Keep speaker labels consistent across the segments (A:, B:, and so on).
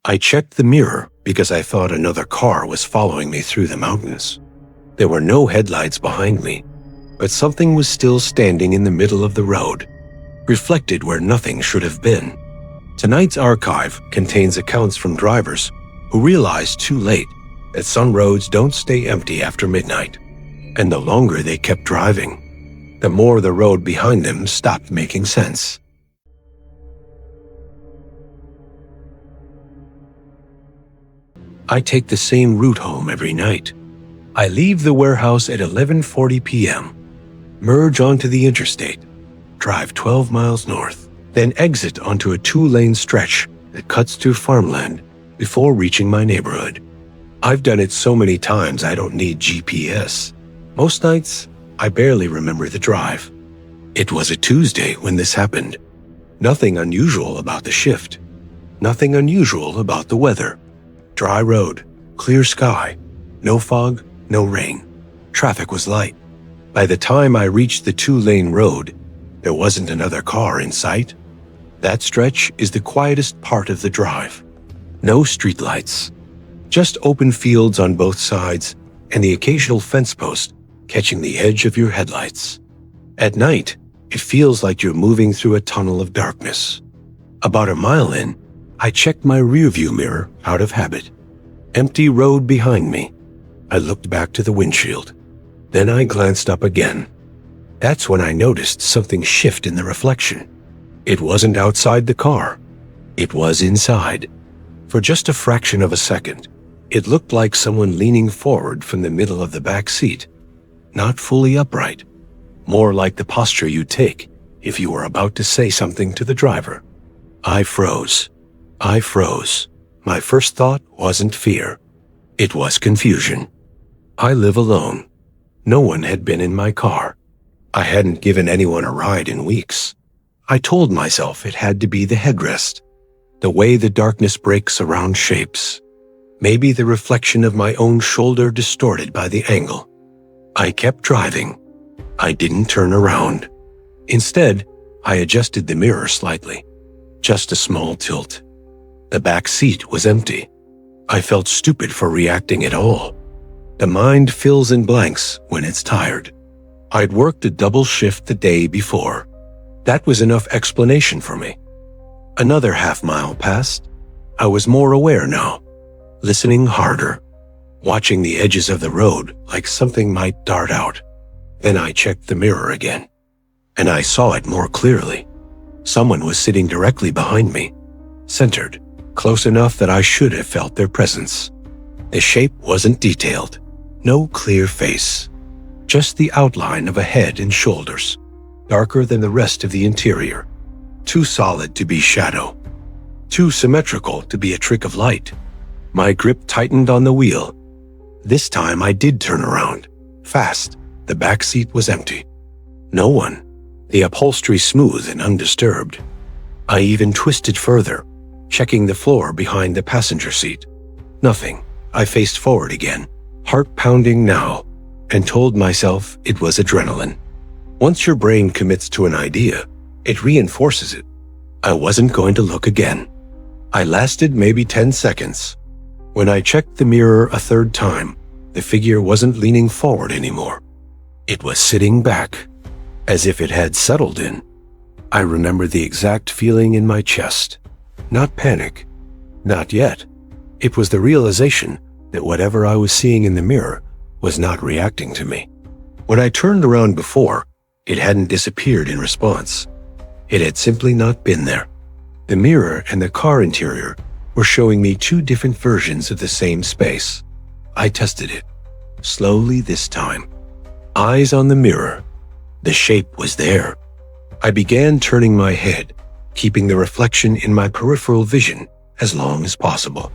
A: I checked the mirror because I thought another car was following me through the mountains. There were no headlights behind me, but something was still standing in the middle of the road, reflected where nothing should have been. Tonight's archive contains accounts from drivers who realized too late that some roads don't stay empty after midnight, and the longer they kept driving, the more the road behind them stopped making sense. I take the same route home every night. I leave the warehouse at 11:40 p.m., merge onto the interstate, drive 12 miles north, then exit onto a 2-lane stretch that cuts through farmland before reaching my neighborhood. I've done it so many times I don't need GPS. Most nights, I barely remember the drive. It was a Tuesday when this happened. Nothing unusual about the shift. Nothing unusual about the weather. Dry road, clear sky, no fog, no rain. Traffic was light. By the time I reached the 2-lane road, there wasn't another car in sight. That stretch is the quietest part of the drive. No streetlights, just open fields on both sides and the occasional fence post catching the edge of your headlights. At night, it feels like you're moving through a tunnel of darkness. About a mile in, I checked my rearview mirror out of habit. Empty road behind me. I looked back to the windshield. Then I glanced up again. That's when I noticed something shift in the reflection. It wasn't outside the car. It was inside. For just a fraction of a second, it looked like someone leaning forward from the middle of the back seat. Not fully upright. More like the posture you'd take if you were about to say something to the driver. I froze. My first thought wasn't fear. It was confusion. I live alone. No one had been in my car. I hadn't given anyone a ride in weeks. I told myself it had to be the headrest, the way the darkness breaks around shapes. Maybe the reflection of my own shoulder distorted by the angle. I kept driving. I didn't turn around. Instead, I adjusted the mirror slightly. Just a small tilt. The back seat was empty. I felt stupid for reacting at all. The mind fills in blanks when it's tired. I'd worked a double shift the day before. That was enough explanation for me. Another half-mile passed. I was more aware now, listening harder, watching the edges of the road like something might dart out. Then I checked the mirror again, and I saw it more clearly. Someone was sitting directly behind me, centered, close enough that I should have felt their presence. The shape wasn't detailed, no clear face, just the outline of a head and shoulders, darker than the rest of the interior, too solid to be shadow, too symmetrical to be a trick of light. My grip tightened on the wheel. This time I did turn around, fast. The back seat was empty. No one, the upholstery smooth and undisturbed. I even twisted further, checking the floor behind the passenger seat. Nothing. I faced forward again, heart pounding now, and told myself it was adrenaline. Once your brain commits to an idea, it reinforces it. I wasn't going to look again. I lasted maybe 10 seconds. When I checked the mirror a third time, the figure wasn't leaning forward anymore. It was sitting back, as if it had settled in. I remember the exact feeling in my chest. Not panic. Not yet. It was the realization that whatever I was seeing in the mirror was not reacting to me. When I turned around before, it hadn't disappeared in response. It had simply not been there. The mirror and the car interior were showing me two different versions of the same space. I tested it, slowly this time. Eyes on the mirror. The shape was there. I began turning my head, keeping the reflection in my peripheral vision as long as possible.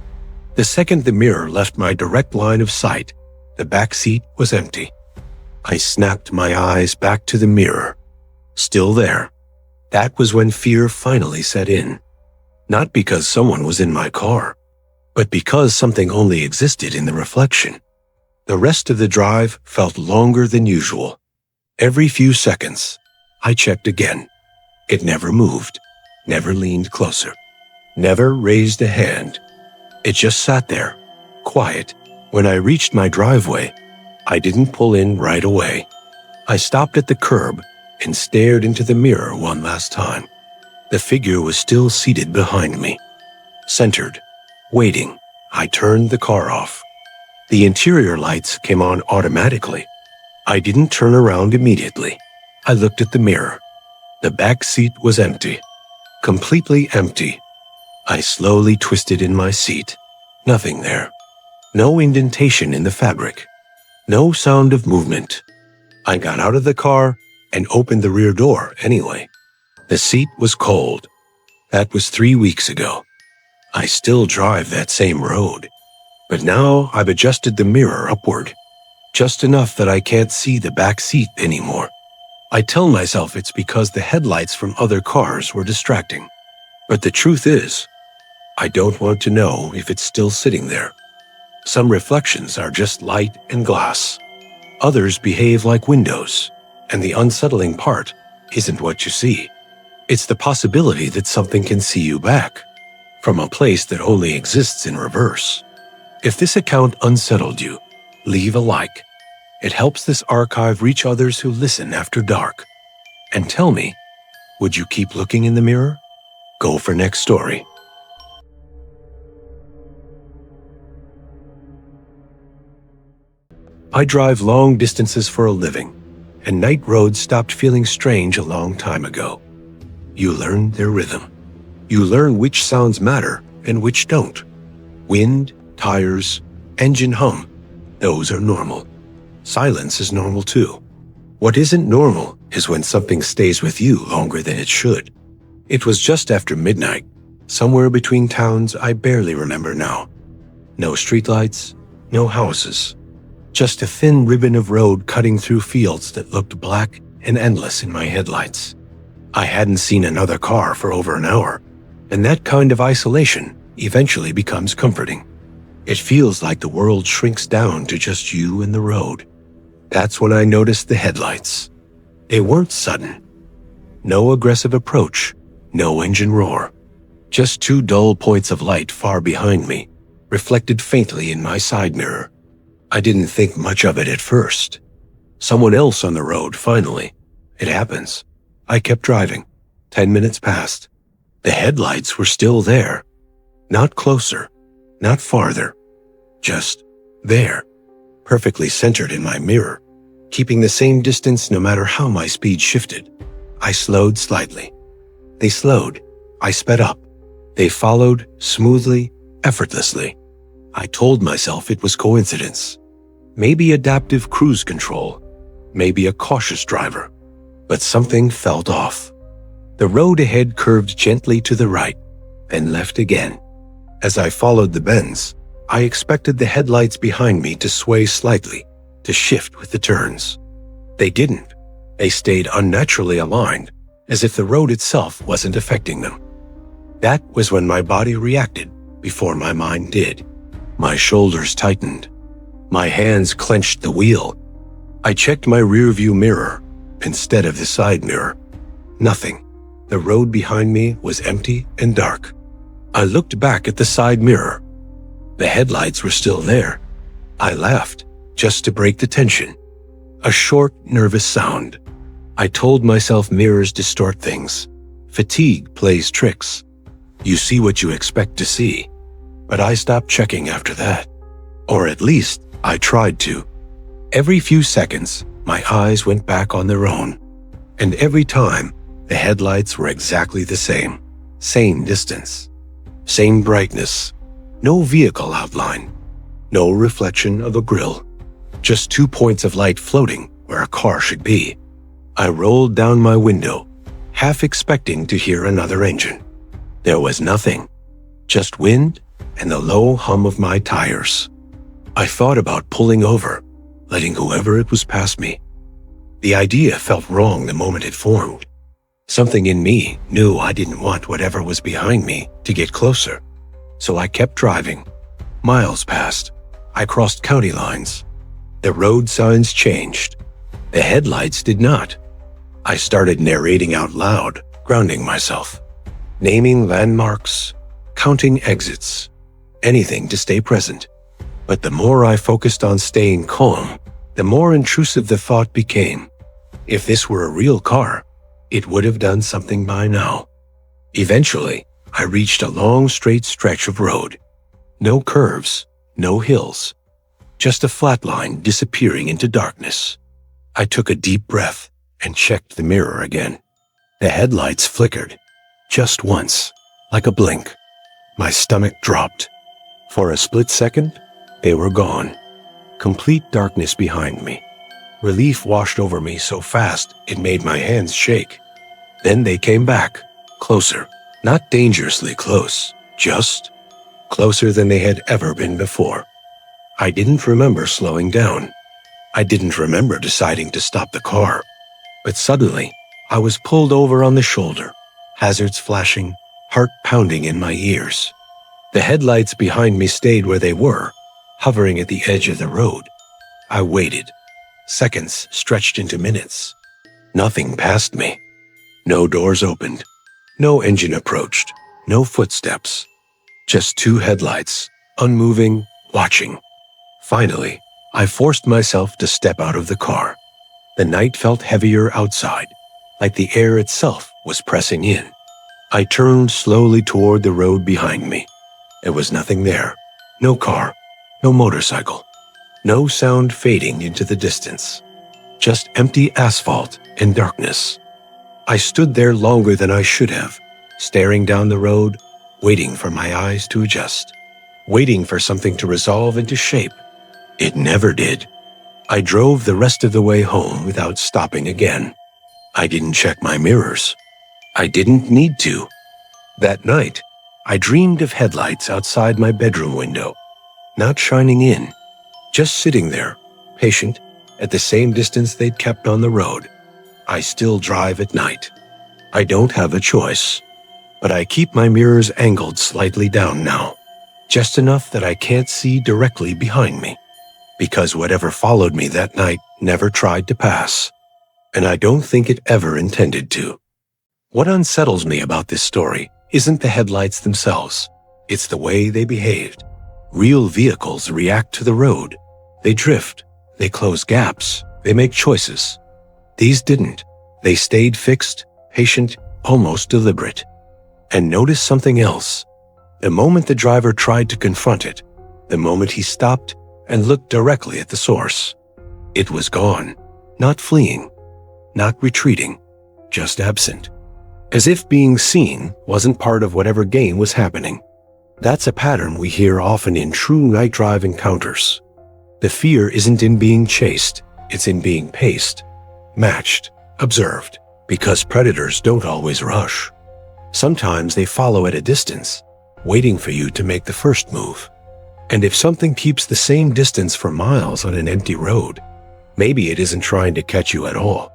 A: The second the mirror left my direct line of sight, the back seat was empty. I snapped my eyes back to the mirror. Still there. That was when fear finally set in. Not because someone was in my car, but because something only existed in the reflection. The rest of the drive felt longer than usual. Every few seconds, I checked again. It never moved, never leaned closer, never raised a hand. It just sat there, quiet. When I reached my driveway, I didn't pull in right away. I stopped at the curb and stared into the mirror one last time. The figure was still seated behind me, centered, waiting. I turned the car off. The interior lights came on automatically. I didn't turn around immediately. I looked at the mirror. The back seat was empty, completely empty. I slowly twisted in my seat. Nothing there. No indentation in the fabric. No sound of movement. I got out of the car and opened the rear door anyway. The seat was cold. That was 3 weeks ago. I still drive that same road. But now I've adjusted the mirror upward, just enough that I can't see the back seat anymore. I tell myself it's because the headlights from other cars were distracting. But the truth is, I don't want to know if it's still sitting there. Some reflections are just light and glass. Others behave like windows, and the unsettling part isn't what you see. It's the possibility that something can see you back, from a place that only exists in reverse. If this account unsettled you, leave a like. It helps this archive reach others who listen after dark. And tell me, would you keep looking in the mirror? Go for next story. I drive long distances for a living, and night roads stopped feeling strange a long time ago. You learn their rhythm. You learn which sounds matter and which don't. Wind, tires, engine hum, those are normal. Silence is normal too. What isn't normal is when something stays with you longer than it should. It was just after midnight, somewhere between towns I barely remember now. No streetlights, no houses. Just a thin ribbon of road cutting through fields that looked black and endless in my headlights. I hadn't seen another car for over an hour, and that kind of isolation eventually becomes comforting. It feels like the world shrinks down to just you and the road. That's when I noticed the headlights. They weren't sudden. No aggressive approach, no engine roar. Just 2 dull points of light far behind me, reflected faintly in my side mirror. I didn't think much of it at first. Someone else on the road, finally. It happens. I kept driving. 10 minutes passed. The headlights were still there. Not closer, not farther. Just there, perfectly centered in my mirror, keeping the same distance no matter how my speed shifted. I slowed slightly. They slowed. I sped up. They followed smoothly, effortlessly. I told myself it was coincidence. Maybe adaptive cruise control. Maybe a cautious driver. But something felt off. The road ahead curved gently to the right, then left again. As I followed the bends, I expected the headlights behind me to sway slightly, to shift with the turns. They didn't. They stayed unnaturally aligned, as if the road itself wasn't affecting them. That was when my body reacted before my mind did. My shoulders tightened. My hands clenched the wheel. I checked my rearview mirror instead of the side mirror. Nothing. The road behind me was empty and dark. I looked back at the side mirror. The headlights were still there. I laughed, just to break the tension. A short, nervous sound. I told myself mirrors distort things. Fatigue plays tricks. You see what you expect to see. But I stopped checking after that. Or at least, I tried to. Every few seconds, my eyes went back on their own. And every time, the headlights were exactly the same. Same distance. Same brightness. No vehicle outline. No reflection of a grille. Just 2 points of light floating where a car should be. I rolled down my window, half expecting to hear another engine. There was nothing. Just wind and the low hum of my tires. I thought about pulling over, letting whoever it was pass me. The idea felt wrong the moment it formed. Something in me knew I didn't want whatever was behind me to get closer. So I kept driving. Miles passed. I crossed county lines. The road signs changed. The headlights did not. I started narrating out loud, grounding myself. Naming landmarks, counting exits. anything to stay present. But the more I focused on staying calm, the more intrusive the thought became. If this were a real car, it would have done something by now. Eventually, I reached a long straight stretch of road. No curves, no hills, just a flat line disappearing into darkness. I took a deep breath and checked the mirror again. The headlights flickered, just once, like a blink. My stomach dropped. For a split second, they were gone. Complete darkness behind me. Relief washed over me so fast it made my hands shake. Then they came back, closer, not dangerously close, just closer than they had ever been before. I didn't remember slowing down. I didn't remember deciding to stop the car. But suddenly, I was pulled over on the shoulder, hazards flashing, heart pounding in my ears. The headlights behind me stayed where they were, hovering at the edge of the road. I waited. Seconds stretched into minutes. Nothing passed me. No doors opened. No engine approached. No footsteps. Just two headlights, unmoving, watching. Finally, I forced myself to step out of the car. The night felt heavier outside, like the air itself was pressing in. I turned slowly toward the road behind me. There was nothing there. No car, no motorcycle, no sound fading into the distance. Just empty asphalt and darkness. I stood there longer than I should have, staring down the road, waiting for my eyes to adjust, waiting for something to resolve into shape. It never did. I drove the rest of the way home without stopping again. I didn't check my mirrors. I didn't need to. That night, I dreamed of headlights outside my bedroom window, not shining in, just sitting there, patient, at the same distance they'd kept on the road. I still drive at night. I don't have a choice, but I keep my mirrors angled slightly down now, just enough that I can't see directly behind me, because whatever followed me that night never tried to pass, and I don't think it ever intended to. What unsettles me about this story isn't the headlights themselves, it's the way they behaved. Real vehicles react to the road. They drift, they close gaps, they make choices. These didn't. They stayed fixed, patient, almost deliberate. And notice something else. The moment the driver tried to confront it, the moment he stopped and looked directly at the source, it was gone, not fleeing, not retreating, just absent. As if being seen wasn't part of whatever game was happening. That's a pattern we hear often in true night drive encounters. The fear isn't in being chased, it's in being paced, matched, observed, because predators don't always rush. Sometimes they follow at a distance, waiting for you to make the first move. And if something keeps the same distance for miles on an empty road, maybe it isn't trying to catch you at all.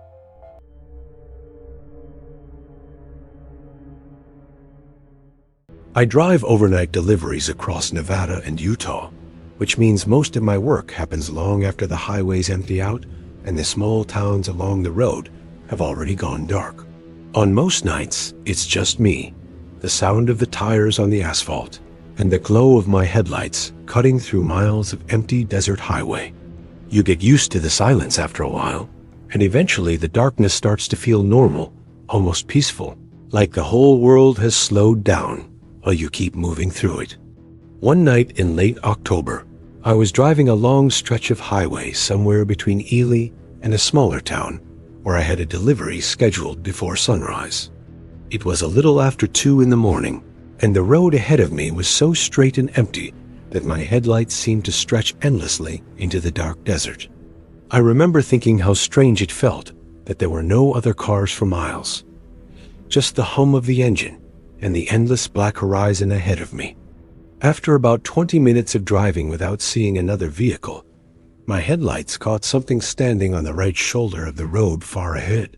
A: I drive overnight deliveries across Nevada and Utah, which means most of my work happens long after the highways empty out and the small towns along the road have already gone dark. On most nights, it's just me, the sound of the tires on the asphalt, and the glow of my headlights cutting through miles of empty desert highway. You get used to the silence after a while, and eventually the darkness starts to feel normal, almost peaceful, like the whole world has slowed down while you keep moving through it. One night in late October, I was driving a long stretch of highway somewhere between Ely and a smaller town where I had a delivery scheduled before sunrise. It was a little after 2 in the morning, and the road ahead of me was so straight and empty that my headlights seemed to stretch endlessly into the dark desert. I remember thinking how strange it felt that there were no other cars for miles, just the hum of the engine and the endless black horizon ahead of me. After about 20 minutes of driving without seeing another vehicle, my headlights caught something standing on the right shoulder of the road far ahead.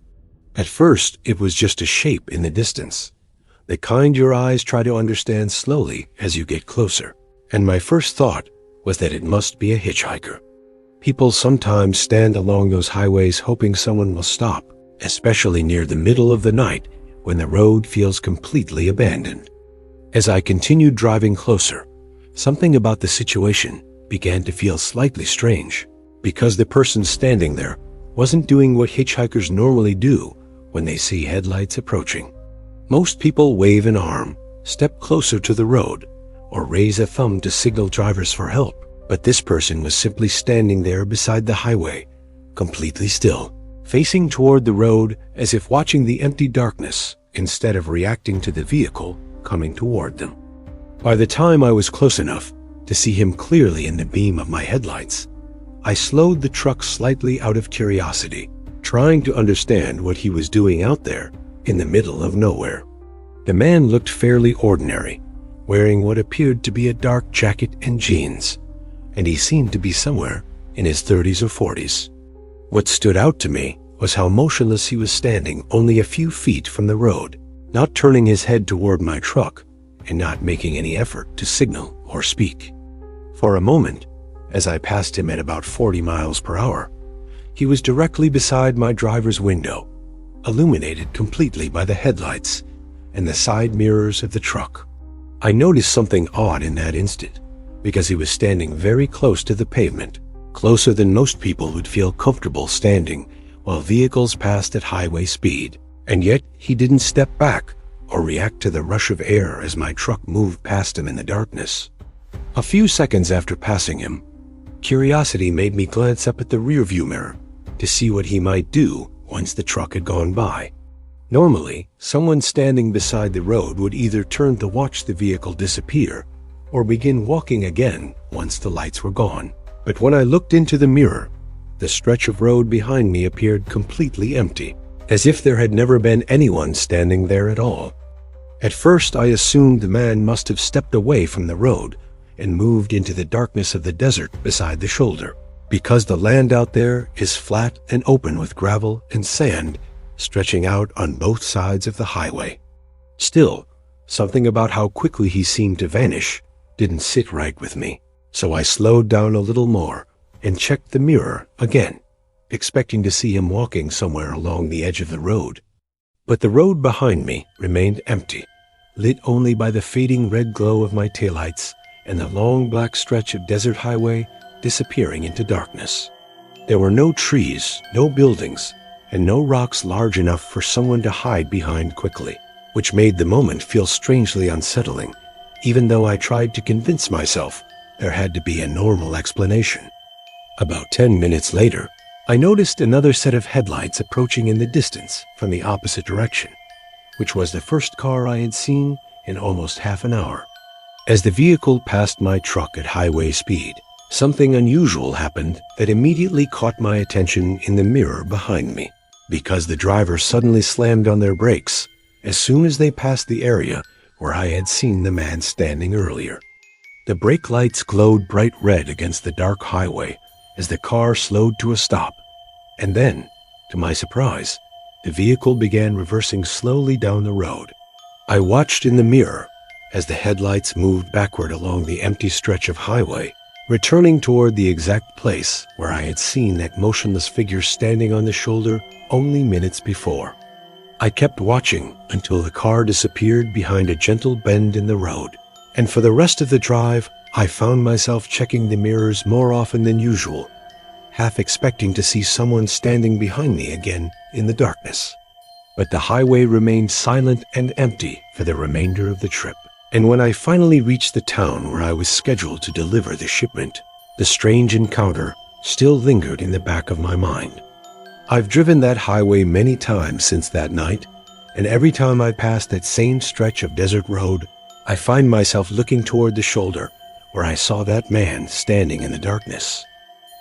A: At first, it was just a shape in the distance, the kind your eyes try to understand slowly as you get closer. And my first thought was that it must be a hitchhiker. People sometimes stand along those highways hoping someone will stop, especially near the middle of the night when the road feels completely abandoned. As I continued driving closer, something about the situation began to feel slightly strange, because the person standing there wasn't doing what hitchhikers normally do when they see headlights approaching. Most people wave an arm, step closer to the road, or raise a thumb to signal drivers for help, but this person was simply standing there beside the highway, completely still, facing toward the road as if watching the empty darkness instead of reacting to the vehicle coming toward them. By the time I was close enough to see him clearly in the beam of my headlights, I slowed the truck slightly out of curiosity, trying to understand what he was doing out there in the middle of nowhere. The man looked fairly ordinary, wearing what appeared to be a dark jacket and jeans, and he seemed to be somewhere in his 30s or 40s. What stood out to me was how motionless he was standing only a few feet from the road, not turning his head toward my truck and not making any effort to signal or speak. For a moment, as I passed him at about 40 miles per hour, he was directly beside my driver's window, illuminated completely by the headlights and the side mirrors of the truck. I noticed something odd in that instant, because he was standing very close to the pavement, closer than most people would feel comfortable standing while vehicles passed at highway speed. And yet he didn't step back or react to the rush of air as my truck moved past him in the darkness. A few seconds after passing him, curiosity made me glance up at the rearview mirror to see what he might do once the truck had gone by. Normally, someone standing beside the road would either turn to watch the vehicle disappear or begin walking again once the lights were gone. But when I looked into the mirror, the stretch of road behind me appeared completely empty, as if there had never been anyone standing there at all. At first, I assumed the man must have stepped away from the road and moved into the darkness of the desert beside the shoulder, because the land out there is flat and open with gravel and sand stretching out on both sides of the highway. Still, something about how quickly he seemed to vanish didn't sit right with me, so I slowed down a little more and checked the mirror again, expecting to see him walking somewhere along the edge of the road. But the road behind me remained empty, lit only by the fading red glow of my taillights and the long black stretch of desert highway disappearing into darkness. There were no trees, no buildings, and no rocks large enough for someone to hide behind quickly, which made the moment feel strangely unsettling, even though I tried to convince myself there had to be a normal explanation. About 10 minutes later, I noticed another set of headlights approaching in the distance from the opposite direction, which was the first car I had seen in almost half an hour. As the vehicle passed my truck at highway speed, something unusual happened that immediately caught my attention in the mirror behind me, because the driver suddenly slammed on their brakes as soon as they passed the area where I had seen the man standing earlier. The brake lights glowed bright red against the dark highway as the car slowed to a stop, and then, to my surprise, the vehicle began reversing slowly down the road. I watched in the mirror as the headlights moved backward along the empty stretch of highway, returning toward the exact place where I had seen that motionless figure standing on the shoulder only minutes before. I kept watching until the car disappeared behind a gentle bend in the road, and for the rest of the drive, I found myself checking the mirrors more often than usual, half expecting to see someone standing behind me again in the darkness. But the highway remained silent and empty for the remainder of the trip. And when I finally reached the town where I was scheduled to deliver the shipment, the strange encounter still lingered in the back of my mind. I've driven that highway many times since that night, and every time I pass that same stretch of desert road, I find myself looking toward the shoulder where I saw that man standing in the darkness.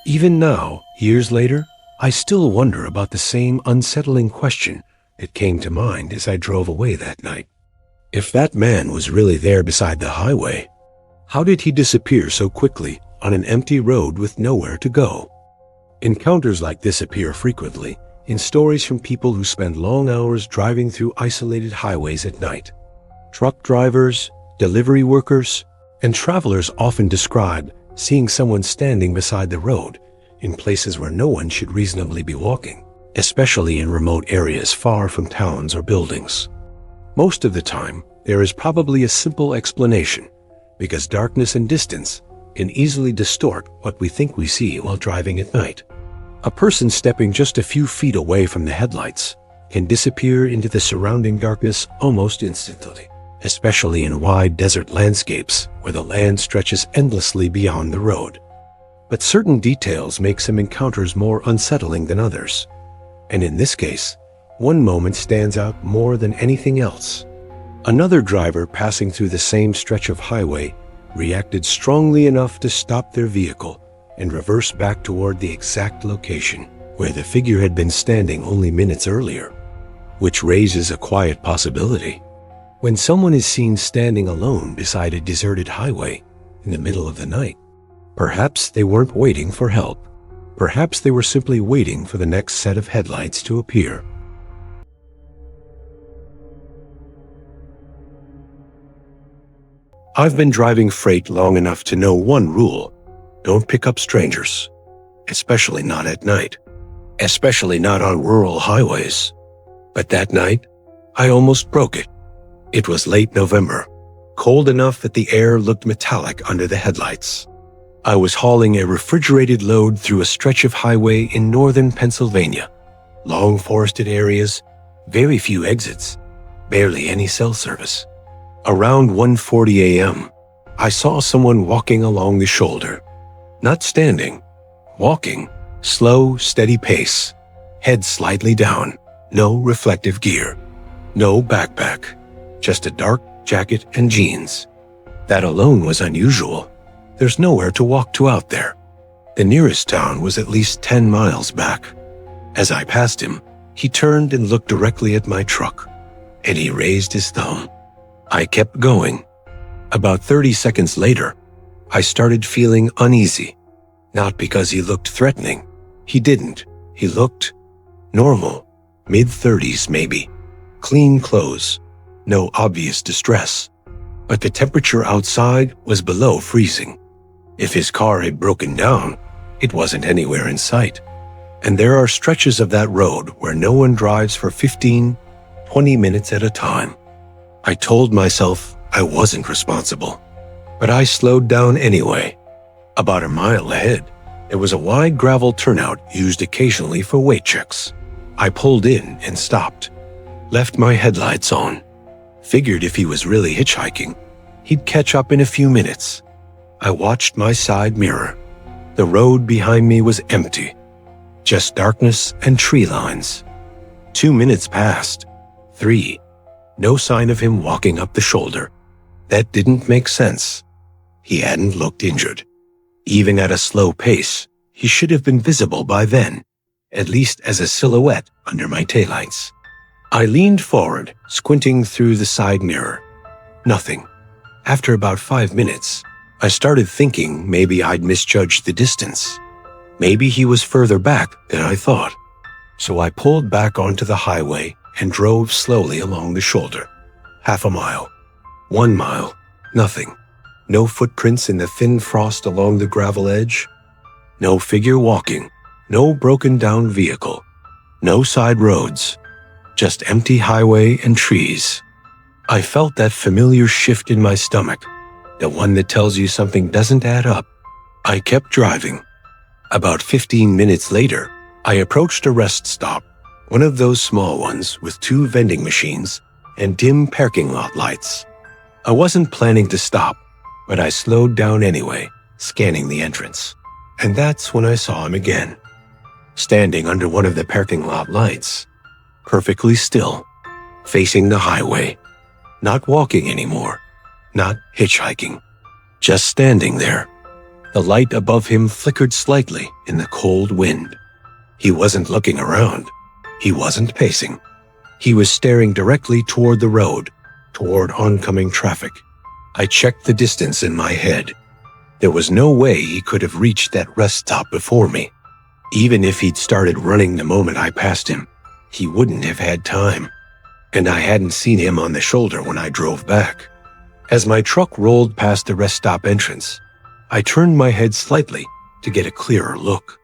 A: Even now, years later, I still wonder about the same unsettling question that came to mind as I drove away that night. If that man was really there beside the highway, how did he disappear so quickly on an empty road with nowhere to go? Encounters like this appear frequently in stories from people who spend long hours driving through isolated highways at night. Truck drivers, delivery workers, and travelers often describe seeing someone standing beside the road in places where no one should reasonably be walking, especially in remote areas far from towns or buildings. Most of the time, there is probably a simple explanation, because darkness and distance can easily distort what we think we see while driving at night. A person stepping just a few feet away from the headlights can disappear into the surrounding darkness almost instantly, especially in wide desert landscapes where the land stretches endlessly beyond the road. But certain details make some encounters more unsettling than others. And in this case, one moment stands out more than anything else. Another driver passing through the same stretch of highway reacted strongly enough to stop their vehicle and reverse back toward the exact location where the figure had been standing only minutes earlier, which raises a quiet possibility. When someone is seen standing alone beside a deserted highway in the middle of the night, perhaps they weren't waiting for help. Perhaps they were simply waiting for the next set of headlights to appear. I've been driving freight long enough to know one rule: don't pick up strangers, especially not at night, especially not on rural highways. But that night, I almost broke it. It was late November, cold enough that the air looked metallic under the headlights. I was hauling a refrigerated load through a stretch of highway in northern Pennsylvania. Long forested areas, very few exits, barely any cell service. Around 1:40 a.m., I saw someone walking along the shoulder. Not standing, walking, slow, steady pace, head slightly down, no reflective gear, no backpack, just a dark jacket and jeans. That alone was unusual. There's nowhere to walk to out there. The nearest town was at least 10 miles back. As I passed him, he turned and looked directly at my truck, and he raised his thumb. I kept going. About 30 seconds later, I started feeling uneasy. Not because he looked threatening. He didn't. He looked normal, mid-30s maybe, clean clothes, no obvious distress. But the temperature outside was below freezing. If his car had broken down, it wasn't anywhere in sight. And there are stretches of that road where no one drives for 15, 20 minutes at a time. I told myself I wasn't responsible, but I slowed down anyway. About a mile ahead, there was a wide gravel turnout used occasionally for weight checks. I pulled in and stopped, left my headlights on. Figured if he was really hitchhiking, he'd catch up in a few minutes. I watched my side mirror. The road behind me was empty, just darkness and tree lines. 2 minutes passed, 3. No sign of him walking up the shoulder. That didn't make sense. He hadn't looked injured. Even at a slow pace, he should have been visible by then, at least as a silhouette under my taillights. I leaned forward, squinting through the side mirror. Nothing. After about 5 minutes, I started thinking maybe I'd misjudged the distance. Maybe he was further back than I thought. So I pulled back onto the highway and drove slowly along the shoulder. 1/2 mile, 1 mile, nothing. No footprints in the thin frost along the gravel edge. No figure walking, no broken down vehicle, no side roads, just empty highway and trees. I felt that familiar shift in my stomach, the one that tells you something doesn't add up. I kept driving. About 15 minutes later, I approached a rest stop, one of those small ones with 2 vending machines and dim parking lot lights. I wasn't planning to stop, but I slowed down anyway, scanning the entrance. And that's when I saw him again, standing under one of the parking lot lights, perfectly still, facing the highway, not walking anymore, not hitchhiking, just standing there. The light above him flickered slightly in the cold wind. He wasn't looking around. He wasn't pacing. He was staring directly toward the road, toward oncoming traffic. I checked the distance in my head. There was no way he could have reached that rest stop before me. Even if he'd started running the moment I passed him, he wouldn't have had time. And I hadn't seen him on the shoulder when I drove back. As my truck rolled past the rest stop entrance, I turned my head slightly to get a clearer look.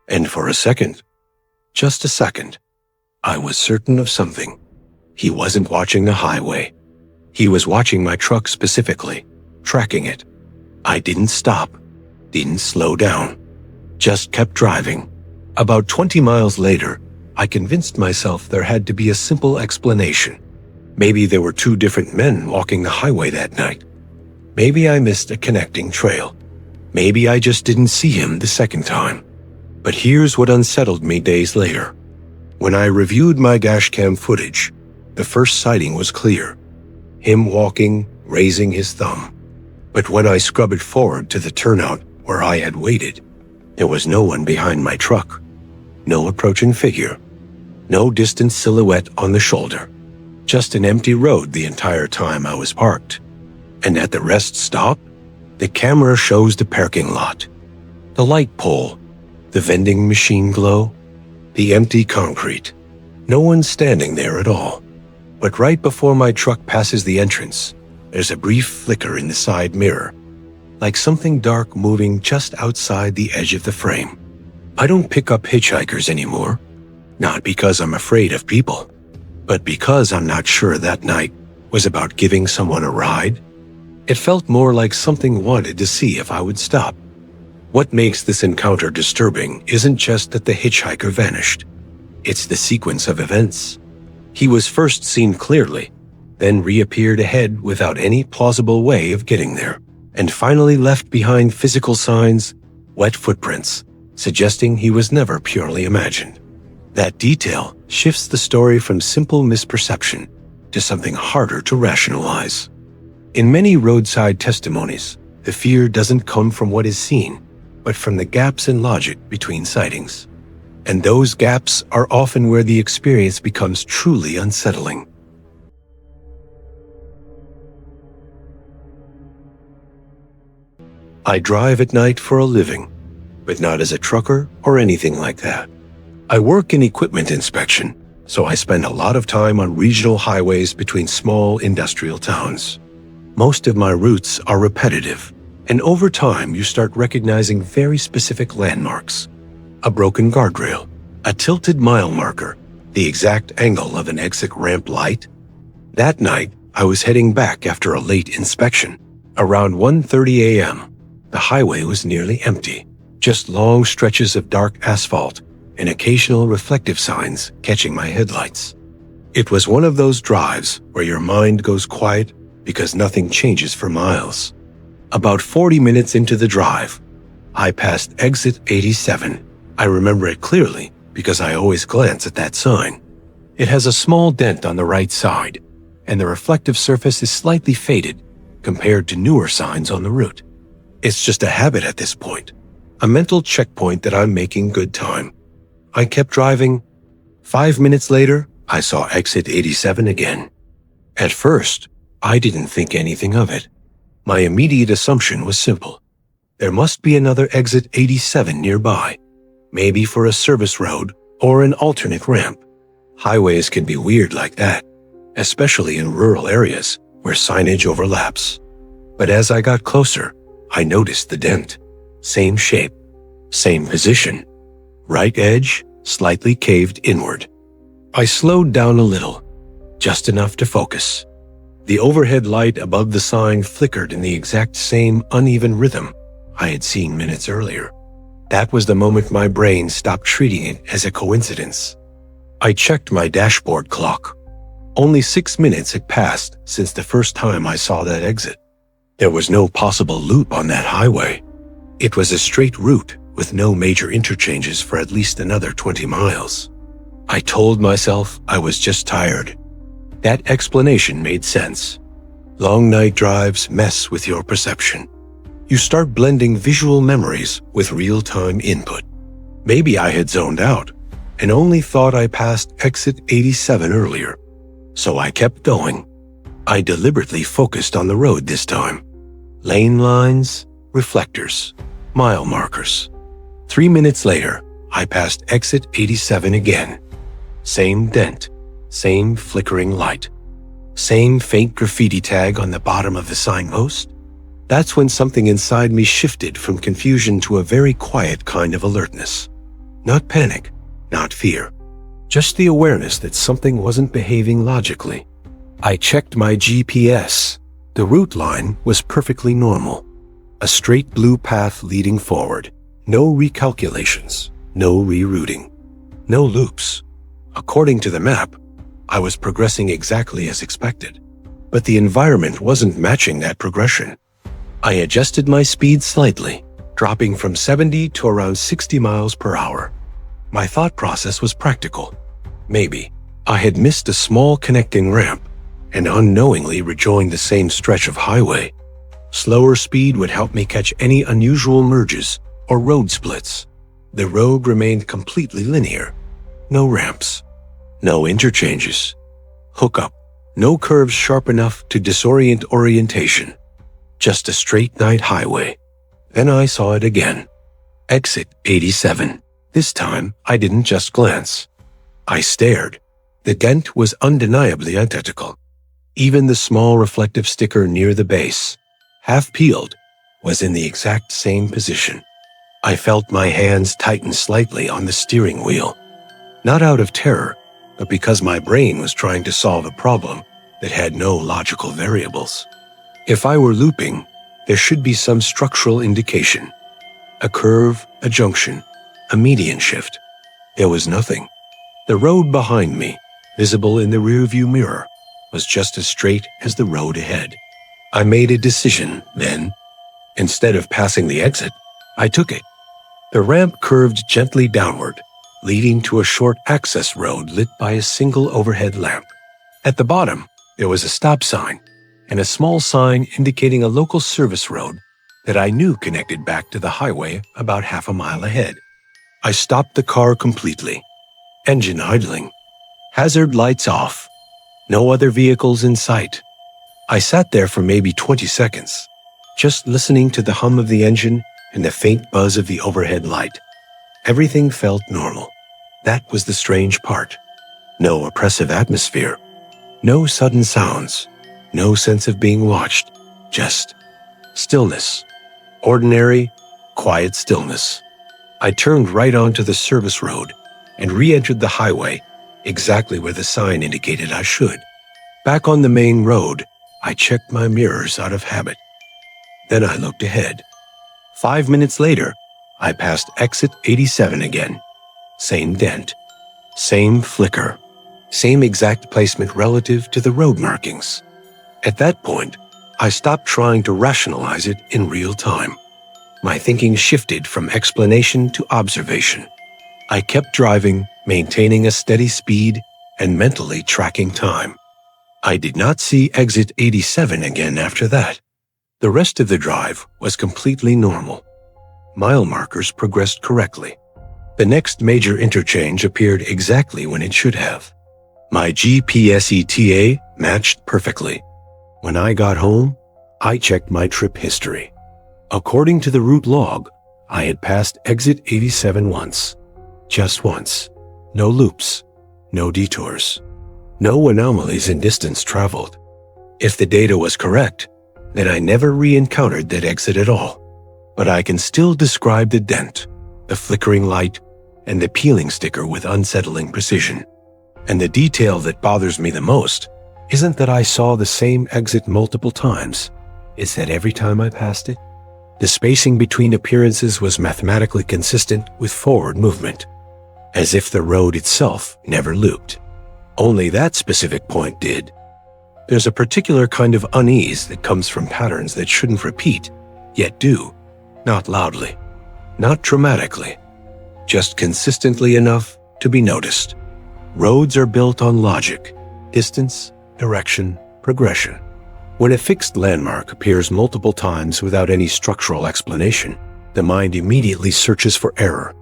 A: And for a second, just a second, I was certain of something. He wasn't watching the highway. He was watching my truck specifically, tracking it. I didn't stop, didn't slow down, just kept driving. About 20 miles later, I convinced myself there had to be a simple explanation. Maybe there were two different men walking the highway that night. Maybe I missed a connecting trail. Maybe I just didn't see him the second time. But here's what unsettled me days later. When I reviewed my dashcam footage, the first sighting was clear. Him walking, raising his thumb. But when I scrubbed it forward to the turnout where I had waited, there was no one behind my truck. No approaching figure. No distant silhouette on the shoulder. Just an empty road the entire time I was parked. And at the rest stop, the camera shows the parking lot, the light pole, the vending machine glow, the empty concrete. No one standing there at all. But right before my truck passes the entrance, there's a brief flicker in the side mirror, like something dark moving just outside the edge of the frame. I don't pick up hitchhikers anymore, not because I'm afraid of people, but because I'm not sure that night was about giving someone a ride. It felt more like something wanted to see if I would stop. What makes this encounter disturbing isn't just that the hitchhiker vanished. It's the sequence of events. He was first seen clearly, then reappeared ahead without any plausible way of getting there, and finally left behind physical signs, wet footprints, suggesting he was never purely imagined. That detail shifts the story from simple misperception to something harder to rationalize. In many roadside testimonies, the fear doesn't come from what is seen, but from the gaps in logic between sightings. And those gaps are often where the experience becomes truly unsettling. I drive at night for a living, but not as a trucker or anything like that. I work in equipment inspection, so I spend a lot of time on regional highways between small industrial towns. Most of my routes are repetitive, and over time you start recognizing very specific landmarks. A broken guardrail, a tilted mile marker, the exact angle of an exit ramp light. That night, I was heading back after a late inspection. Around 1:30 a.m., the highway was nearly empty, just long stretches of dark asphalt and occasional reflective signs catching my headlights. It was one of those drives where your mind goes quiet because nothing changes for miles. About 40 minutes into the drive, I passed exit 87. I remember it clearly because I always glance at that sign. It has a small dent on the right side, and the reflective surface is slightly faded compared to newer signs on the route. It's just a habit at this point, a mental checkpoint that I'm making good time. I kept driving. 5 minutes later, I saw exit 87 again. At first, I didn't think anything of it. My immediate assumption was simple. There must be another exit 87 nearby, maybe for a service road or an alternate ramp. Highways can be weird like that, especially in rural areas where signage overlaps. But as I got closer, I noticed the dent. Same shape, same position. Right edge, slightly caved inward. I slowed down a little, just enough to focus. The overhead light above the sign flickered in the exact same uneven rhythm I had seen minutes earlier. That was the moment my brain stopped treating it as a coincidence. I checked my dashboard clock. Only 6 minutes had passed since the first time I saw that exit. There was no possible loop on that highway. It was a straight route with no major interchanges for at least another 20 miles. I told myself I was just tired. That explanation made sense. Long night drives mess with your perception. You start blending visual memories with real-time input. Maybe I had zoned out and only thought I passed exit 87 earlier. So I kept going. I deliberately focused on the road this time. Lane lines, reflectors, mile markers. 3 minutes later, I passed exit 87 again. Same dent, same flickering light, same faint graffiti tag on the bottom of the signpost. That's when something inside me shifted from confusion to a very quiet kind of alertness. Not panic, not fear, just the awareness that something wasn't behaving logically. I checked my GPS. The route line was perfectly normal. A straight blue path leading forward. No recalculations, no rerouting, no loops. According to the map, I was progressing exactly as expected. But the environment wasn't matching that progression. I adjusted my speed slightly, dropping from 70 to around 60 miles per hour. My thought process was practical. Maybe I had missed a small connecting ramp and unknowingly rejoined the same stretch of highway. Slower speed would help me catch any unusual merges or road splits. The road remained completely linear. No ramps, no interchanges, hookup, no curves sharp enough to disorient orientation. Just a straight night highway. Then I saw it again. Exit 87. This time, I didn't just glance. I stared. The dent was undeniably identical. Even the small reflective sticker near the base, half peeled, was in the exact same position. I felt my hands tighten slightly on the steering wheel. Not out of terror, but because my brain was trying to solve a problem that had no logical variables. If I were looping, there should be some structural indication. A curve, a junction, a median shift. There was nothing. The road behind me, visible in the rearview mirror, was just as straight as the road ahead. I made a decision then. Instead of passing the exit, I took it. The ramp curved gently downward, leading to a short access road lit by a single overhead lamp. At the bottom, there was a stop sign and a small sign indicating a local service road that I knew connected back to the highway about half a mile ahead. I stopped the car completely. Engine idling. Hazard lights off. No other vehicles in sight. I sat there for maybe 20 seconds, just listening to the hum of the engine and the faint buzz of the overhead light. Everything felt normal. That was the strange part. No oppressive atmosphere. No sudden sounds. No sense of being watched. Just stillness. Ordinary, quiet stillness. I turned right onto the service road and re-entered the highway exactly where the sign indicated I should. Back on the main road, I checked my mirrors out of habit. Then I looked ahead. 5 minutes later, I passed exit 87 again. Same dent. Same flicker. Same exact placement relative to the road markings. At that point, I stopped trying to rationalize it in real time. My thinking shifted from explanation to observation. I kept driving, maintaining a steady speed, and mentally tracking time. I did not see exit 87 again after that. The rest of the drive was completely normal. Mile markers progressed correctly. The next major interchange appeared exactly when it should have. My GPS ETA matched perfectly. When I got home, I checked my trip history. According to the route log, I had passed exit 87 once. Just once. No loops. No detours. No anomalies in distance traveled. If the data was correct, then I never re-encountered that exit at all. But I can still describe the dent, the flickering light, and the peeling sticker with unsettling precision. And the detail that bothers me the most isn't that I saw the same exit multiple times. It's that every time I passed it, the spacing between appearances was mathematically consistent with forward movement, as if the road itself never looped. Only that specific point did. There's a particular kind of unease that comes from patterns that shouldn't repeat, yet do. Not loudly, not dramatically, just consistently enough to be noticed. Roads are built on logic, distance, direction, progression. When a fixed landmark appears multiple times without any structural explanation, the mind immediately searches for error,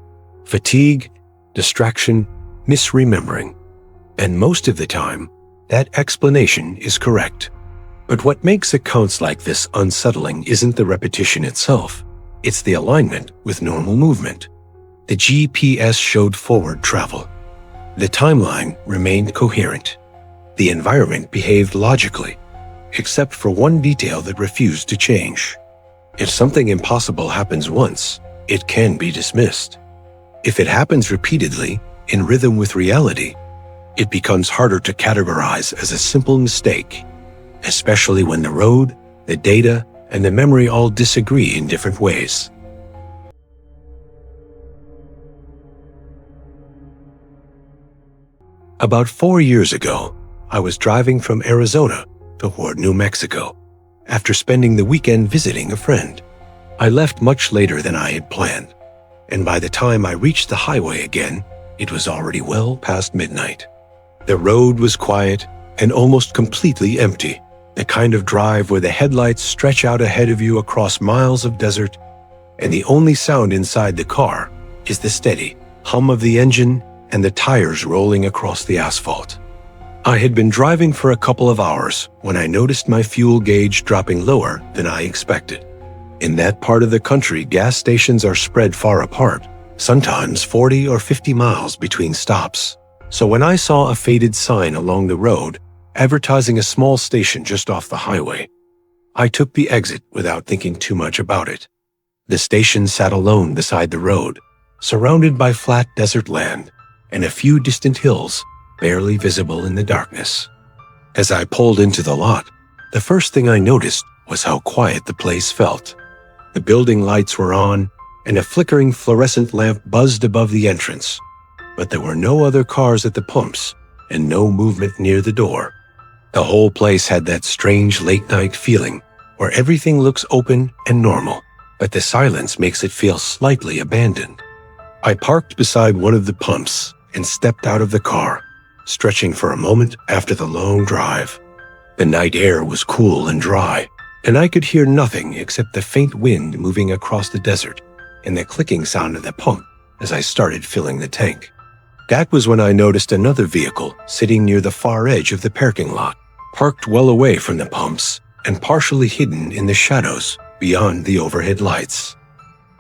A: fatigue, distraction, misremembering. And most of the time, that explanation is correct. But what makes accounts like this unsettling isn't the repetition itself. It's the alignment with normal movement. The GPS showed forward travel. The timeline remained coherent. The environment behaved logically, except for one detail that refused to change. If something impossible happens once, it can be dismissed. If it happens repeatedly, in rhythm with reality, it becomes harder to categorize as a simple mistake, especially when the road The data and the memory all disagree in different ways. About 4 years ago, I was driving from Arizona toward New Mexico after spending the weekend visiting a friend. I left much later than I had planned, and by the time I reached the highway again, it was already well past midnight. The road was quiet and almost completely empty, the kind of drive where the headlights stretch out ahead of you across miles of desert, and the only sound inside the car is the steady hum of the engine and the tires rolling across the asphalt. I had been driving for a couple of hours when I noticed my fuel gauge dropping lower than I expected. In that part of the country, gas stations are spread far apart, sometimes 40 or 50 miles between stops. So when I saw a faded sign along the road advertising a small station just off the highway, I took the exit without thinking too much about it. The station sat alone beside the road, surrounded by flat desert land and a few distant hills barely visible in the darkness. As I pulled into the lot, the first thing I noticed was how quiet the place felt. The building lights were on, and a flickering fluorescent lamp buzzed above the entrance, but there were no other cars at the pumps and no movement near the door. The whole place had that strange late-night feeling where everything looks open and normal, but the silence makes it feel slightly abandoned. I parked beside one of the pumps and stepped out of the car, stretching for a moment after the long drive. The night air was cool and dry, and I could hear nothing except the faint wind moving across the desert and the clicking sound of the pump as I started filling the tank. That was when I noticed another vehicle sitting near the far edge of the parking lot, parked well away from the pumps and partially hidden in the shadows beyond the overhead lights.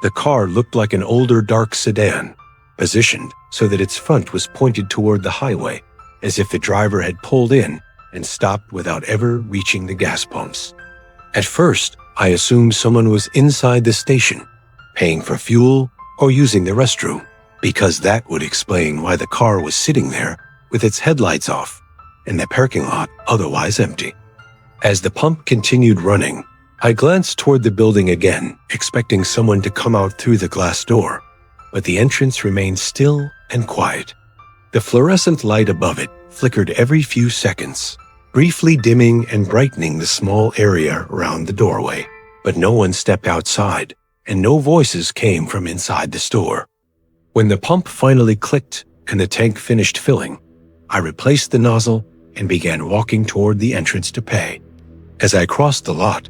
A: The car looked like an older dark sedan, positioned so that its front was pointed toward the highway, as if the driver had pulled in and stopped without ever reaching the gas pumps. At first, I assumed someone was inside the station, paying for fuel or using the restroom, because that would explain why the car was sitting there with its headlights off and the parking lot otherwise empty. As the pump continued running, I glanced toward the building again, expecting someone to come out through the glass door, but the entrance remained still and quiet. The fluorescent light above it flickered every few seconds, briefly dimming and brightening the small area around the doorway, but no one stepped outside, and no voices came from inside the store. When the pump finally clicked and the tank finished filling, I replaced the nozzle and began walking toward the entrance to pay. As I crossed the lot,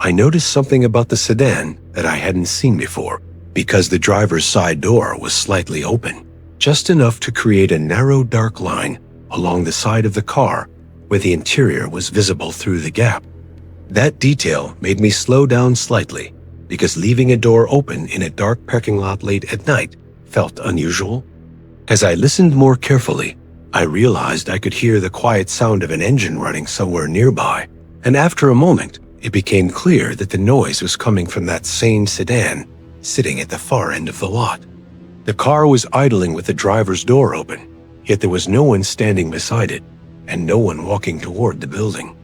A: I noticed something about the sedan that I hadn't seen before, because the driver's side door was slightly open, just enough to create a narrow dark line along the side of the car where the interior was visible through the gap. That detail made me slow down slightly, because leaving a door open in a dark parking lot late at night felt unusual. As I listened more carefully, I realized I could hear the quiet sound of an engine running somewhere nearby, and after a moment, it became clear that the noise was coming from that same sedan sitting at the far end of the lot. The car was idling with the driver's door open, yet there was no one standing beside it and no one walking toward the building.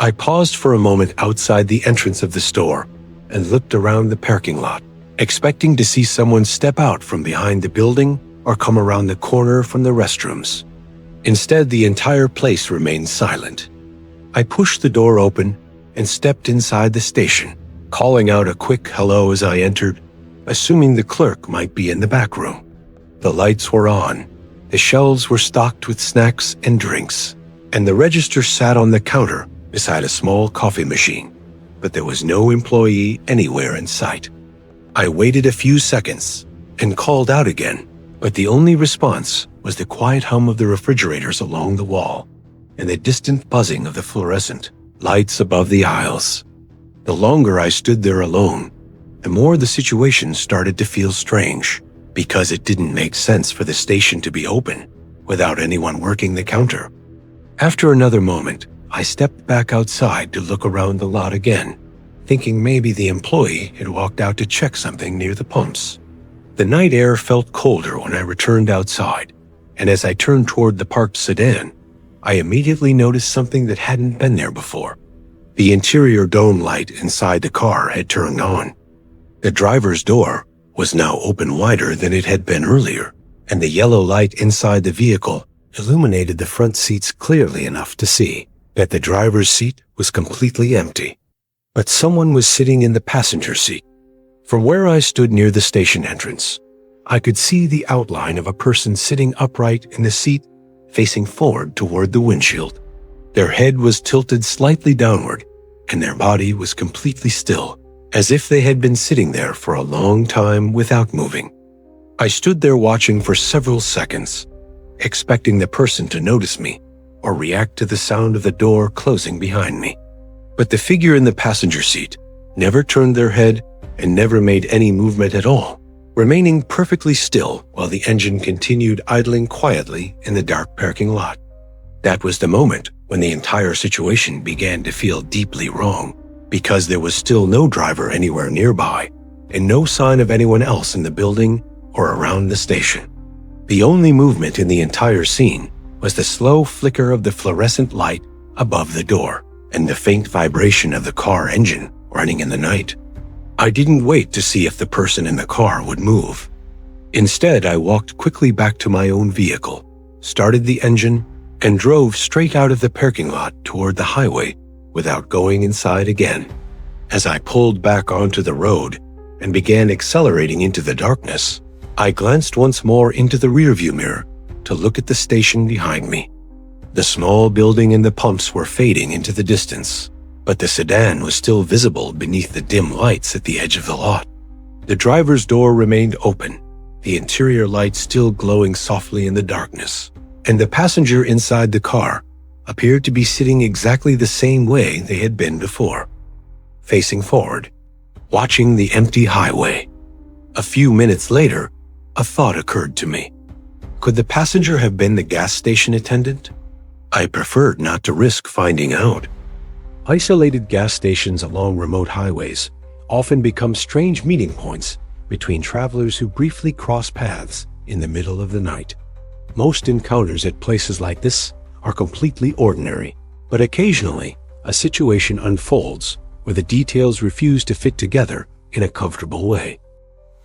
A: I paused for a moment outside the entrance of the store and looked around the parking lot, expecting to see someone step out from behind the building or come around the corner from the restrooms. Instead, the entire place remained silent. I pushed the door open and stepped inside the station, calling out a quick hello as I entered, assuming the clerk might be in the back room. The lights were on, the shelves were stocked with snacks and drinks, and the register sat on the counter beside a small coffee machine, but there was no employee anywhere in sight. I waited a few seconds and called out again, but the only response was the quiet hum of the refrigerators along the wall and the distant buzzing of the fluorescent lights above the aisles. The longer I stood there alone, the more the situation started to feel strange, because it didn't make sense for the station to be open without anyone working the counter. After another moment, I stepped back outside to look around the lot again, thinking maybe the employee had walked out to check something near the pumps. The night air felt colder when I returned outside, and as I turned toward the parked sedan, I immediately noticed something that hadn't been there before. The interior dome light inside the car had turned on. The driver's door was now open wider than it had been earlier, and the yellow light inside the vehicle illuminated the front seats clearly enough to see that the driver's seat was completely empty. But someone was sitting in the passenger seat. From where I stood near the station entrance, I could see the outline of a person sitting upright in the seat, facing forward toward the windshield. Their head was tilted slightly downward, and their body was completely still, as if they had been sitting there for a long time without moving. I stood there watching for several seconds, expecting the person to notice me or react to the sound of the door closing behind me. But the figure in the passenger seat never turned their head and never made any movement at all, remaining perfectly still while the engine continued idling quietly in the dark parking lot. That was the moment when the entire situation began to feel deeply wrong, because there was still no driver anywhere nearby and no sign of anyone else in the building or around the station. The only movement in the entire scene was the slow flicker of the fluorescent light above the door and the faint vibration of the car engine running in the night. I didn't wait to see if the person in the car would move. Instead, I walked quickly back to my own vehicle, started the engine, and drove straight out of the parking lot toward the highway without going inside again. As I pulled back onto the road and began accelerating into the darkness, I glanced once more into the rearview mirror to look at the station behind me. The small building and the pumps were fading into the distance, but the sedan was still visible beneath the dim lights at the edge of the lot. The driver's door remained open, the interior light still glowing softly in the darkness, and the passenger inside the car appeared to be sitting exactly the same way they had been before, facing forward, watching the empty highway. A few minutes later, a thought occurred to me. Could the passenger have been the gas station attendant? I preferred not to risk finding out. Isolated gas stations along remote highways often become strange meeting points between travelers who briefly cross paths in the middle of the night. Most encounters at places like this are completely ordinary, but occasionally a situation unfolds where the details refuse to fit together in a comfortable way.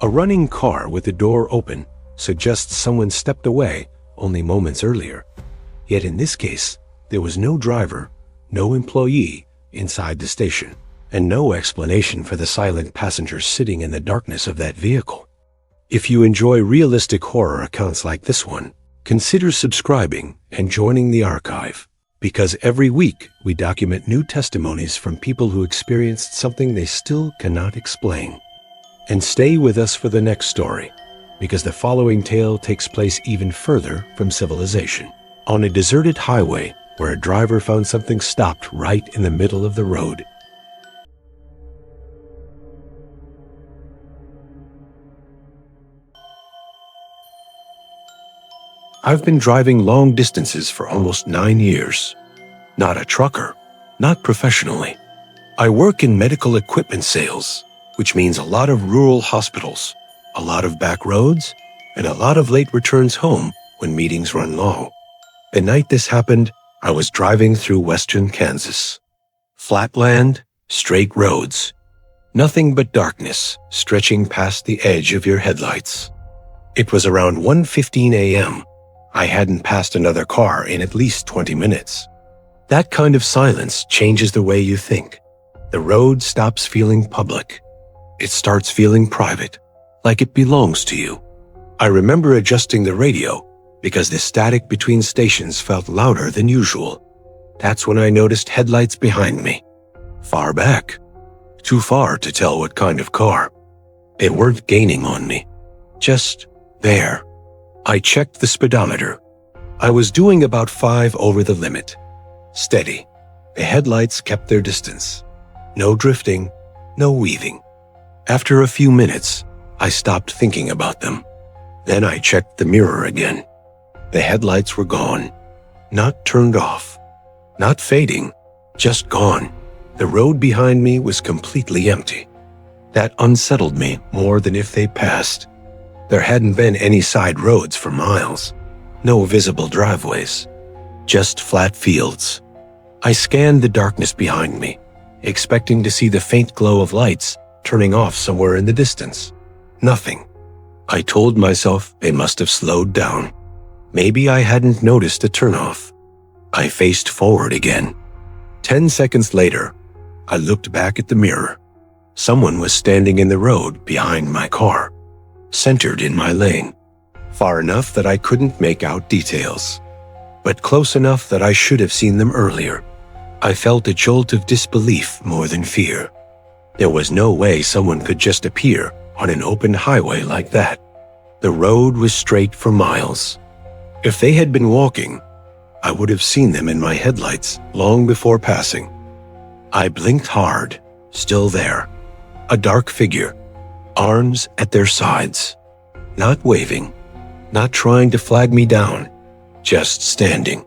A: A running car with the door open suggests someone stepped away only moments earlier. Yet in this case, there was no driver, no employee inside the station, and no explanation for the silent passenger sitting in the darkness of that vehicle. If you enjoy realistic horror accounts like this one, consider subscribing and joining the archive, because every week we document new testimonies from people who experienced something they still cannot explain. And stay with us for the next story, because the following tale takes place even further from civilization, on a deserted highway where a driver found something stopped right in the middle of the road. I've been driving long distances for almost 9 years. Not a trucker, not professionally. I work in medical equipment sales, which means a lot of rural hospitals, a lot of back roads, and a lot of late returns home when meetings run long. The night this happened, I was driving through western Kansas. Flat land, straight roads. Nothing but darkness stretching past the edge of your headlights. It was around 1:15 a.m. I hadn't passed another car in at least 20 minutes. That kind of silence changes the way you think. The road stops feeling public. It starts feeling private, like it belongs to you. I remember adjusting the radio because the static between stations felt louder than usual. That's when I noticed headlights behind me. Far back. Too far to tell what kind of car. They weren't gaining on me. Just there. I checked the speedometer. I was doing about 5 over the limit. Steady. The headlights kept their distance. No drifting, no weaving. After a few minutes, I stopped thinking about them. Then I checked the mirror again. The headlights were gone. Not turned off. Not fading. Just gone. The road behind me was completely empty. That unsettled me more than if they passed. There hadn't been any side roads for miles. No visible driveways. Just flat fields. I scanned the darkness behind me, expecting to see the faint glow of lights turning off somewhere in the distance. Nothing. I told myself they must have slowed down. Maybe I hadn't noticed a turnoff. I faced forward again. 10 seconds later, I looked back at the mirror. Someone was standing in the road behind my car, centered in my lane, far enough that I couldn't make out details, but close enough that I should have seen them earlier. I felt a jolt of disbelief more than fear. There was no way someone could just appear on an open highway like that. The road was straight for miles. If they had been walking, I would have seen them in my headlights long before passing. I blinked hard, still there. A dark figure, arms at their sides, not waving, not trying to flag me down, just standing.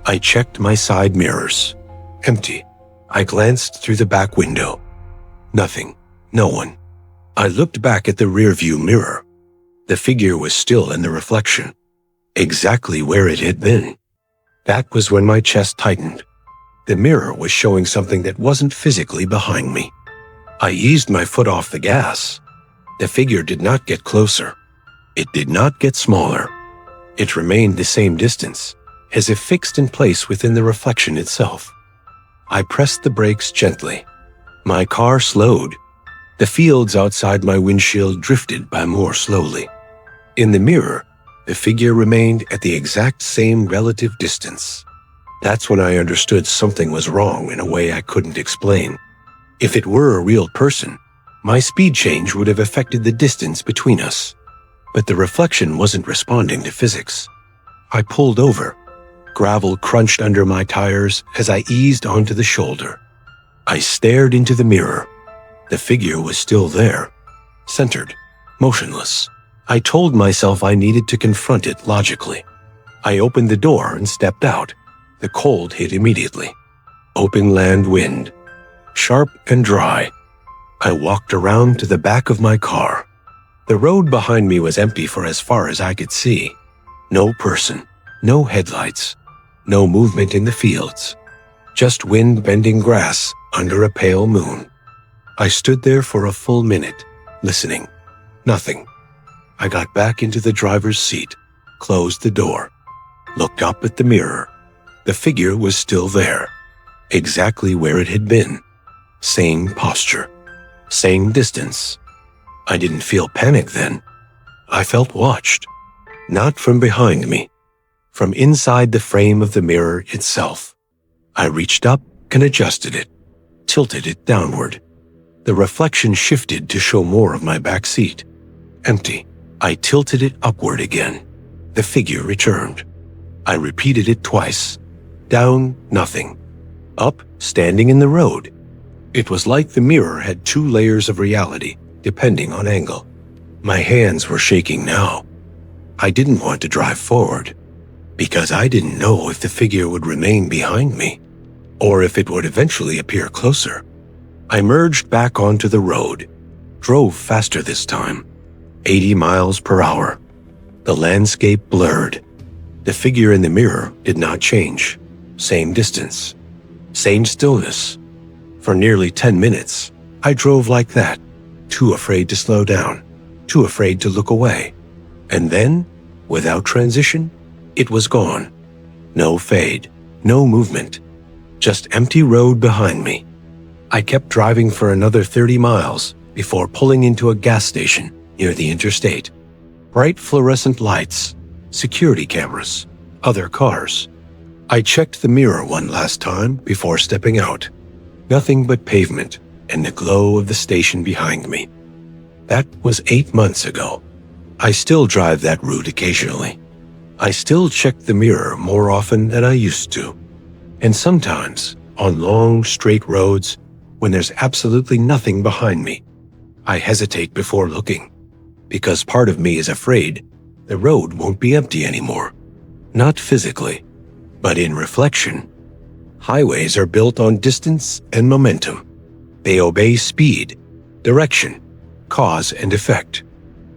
A: I checked my side mirrors. Empty. I glanced through the back window. Nothing. No one. I looked back at the rearview mirror. The figure was still in the reflection, exactly where it had been. That was when my chest tightened. The mirror was showing something that wasn't physically behind me. I eased my foot off the gas. The figure did not get closer. It did not get smaller. It remained the same distance, as if fixed in place within the reflection itself. I pressed the brakes gently. My car slowed. The fields outside my windshield drifted by more slowly. In the mirror, the figure remained at the exact same relative distance. That's when I understood something was wrong in a way I couldn't explain. If it were a real person, my speed change would have affected the distance between us. But the reflection wasn't responding to physics. I pulled over. Gravel crunched under my tires as I eased onto the shoulder. I stared into the mirror. The figure was still there, centered, motionless. I told myself I needed to confront it logically. I opened the door and stepped out. The cold hit immediately. Open land wind, sharp and dry. I walked around to the back of my car. The road behind me was empty for as far as I could see. No person, no headlights, no movement in the fields. Just wind-bending grass under a pale moon. I stood there for a full minute, listening. Nothing. I got back into the driver's seat, closed the door, looked up at the mirror. The figure was still there, exactly where it had been. Same posture, same distance. I didn't feel panic then. I felt watched, not from behind me, from inside the frame of the mirror itself. I reached up and adjusted it, tilted it downward. The reflection shifted to show more of my back seat. Empty. I tilted it upward again. The figure returned. I repeated it twice. Down, nothing. Up, standing in the road. It was like the mirror had two layers of reality, depending on angle. My hands were shaking now. I didn't want to drive forward, because I didn't know if the figure would remain behind me, or if it would eventually appear closer. I merged back onto the road, drove faster this time, 80 miles per hour. The landscape blurred. The figure in the mirror did not change. Same distance, same stillness. For nearly 10 minutes, I drove like that, too afraid to slow down, too afraid to look away. And then, without transition, it was gone. No fade, no movement, just empty road behind me. I kept driving for another 30 miles before pulling into a gas station near the interstate. Bright fluorescent lights, security cameras, other cars. I checked the mirror one last time before stepping out. Nothing but pavement and the glow of the station behind me. That was 8 months ago. I still drive that route occasionally. I still check the mirror more often than I used to. And sometimes, on long, straight roads, when there's absolutely nothing behind me, I hesitate before looking, because part of me is afraid the road won't be empty anymore. Not physically, but in reflection. Highways are built on distance and momentum. They obey speed, direction, cause and effect.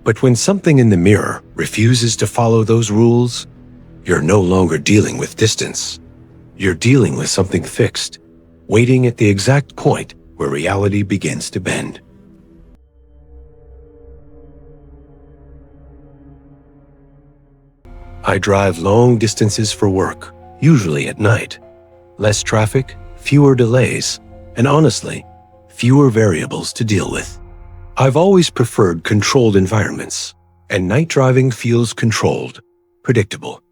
A: But when something in the mirror refuses to follow those rules, you're no longer dealing with distance. You're dealing with something fixed, waiting at the exact point where reality begins to bend. I drive long distances for work, usually at night. Less traffic, fewer delays, and honestly, fewer variables to deal with. I've always preferred controlled environments, and night driving feels controlled, predictable,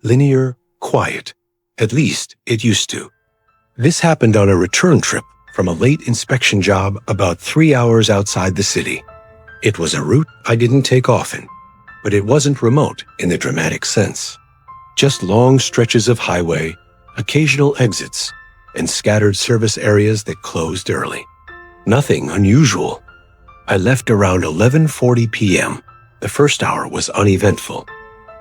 A: linear, quiet. At least it used to. This happened on a return trip from a late inspection job about 3 hours outside the city. It was a route I didn't take often, but it wasn't remote in the dramatic sense. Just long stretches of highway, occasional exits, and scattered service areas that closed early. Nothing unusual. I left around 11:40 p.m. The first hour was uneventful.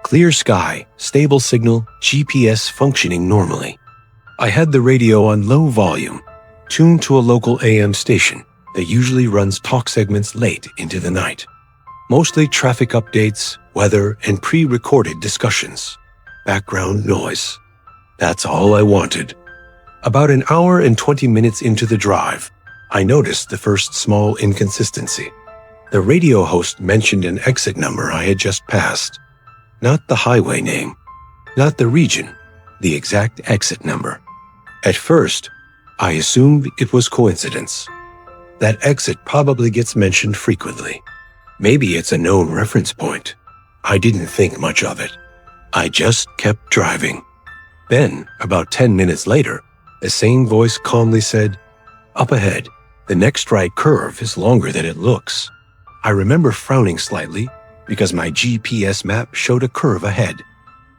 A: Clear sky, stable signal, GPS functioning normally. I had the radio on low volume, tuned to a local AM station that usually runs talk segments late into the night. Mostly traffic updates, weather, and pre-recorded discussions. Background noise. That's all I wanted. About an hour and 20 minutes into the drive, I noticed the first small inconsistency. The radio host mentioned an exit number I had just passed. Not the highway name, not the region, the exact exit number. At first, I assumed it was coincidence. That exit probably gets mentioned frequently. Maybe it's a known reference point. I didn't think much of it. I just kept driving. Then, about 10 minutes later, the same voice calmly said, "Up ahead, the next right curve is longer than it looks." I remember frowning slightly because my GPS map showed a curve ahead.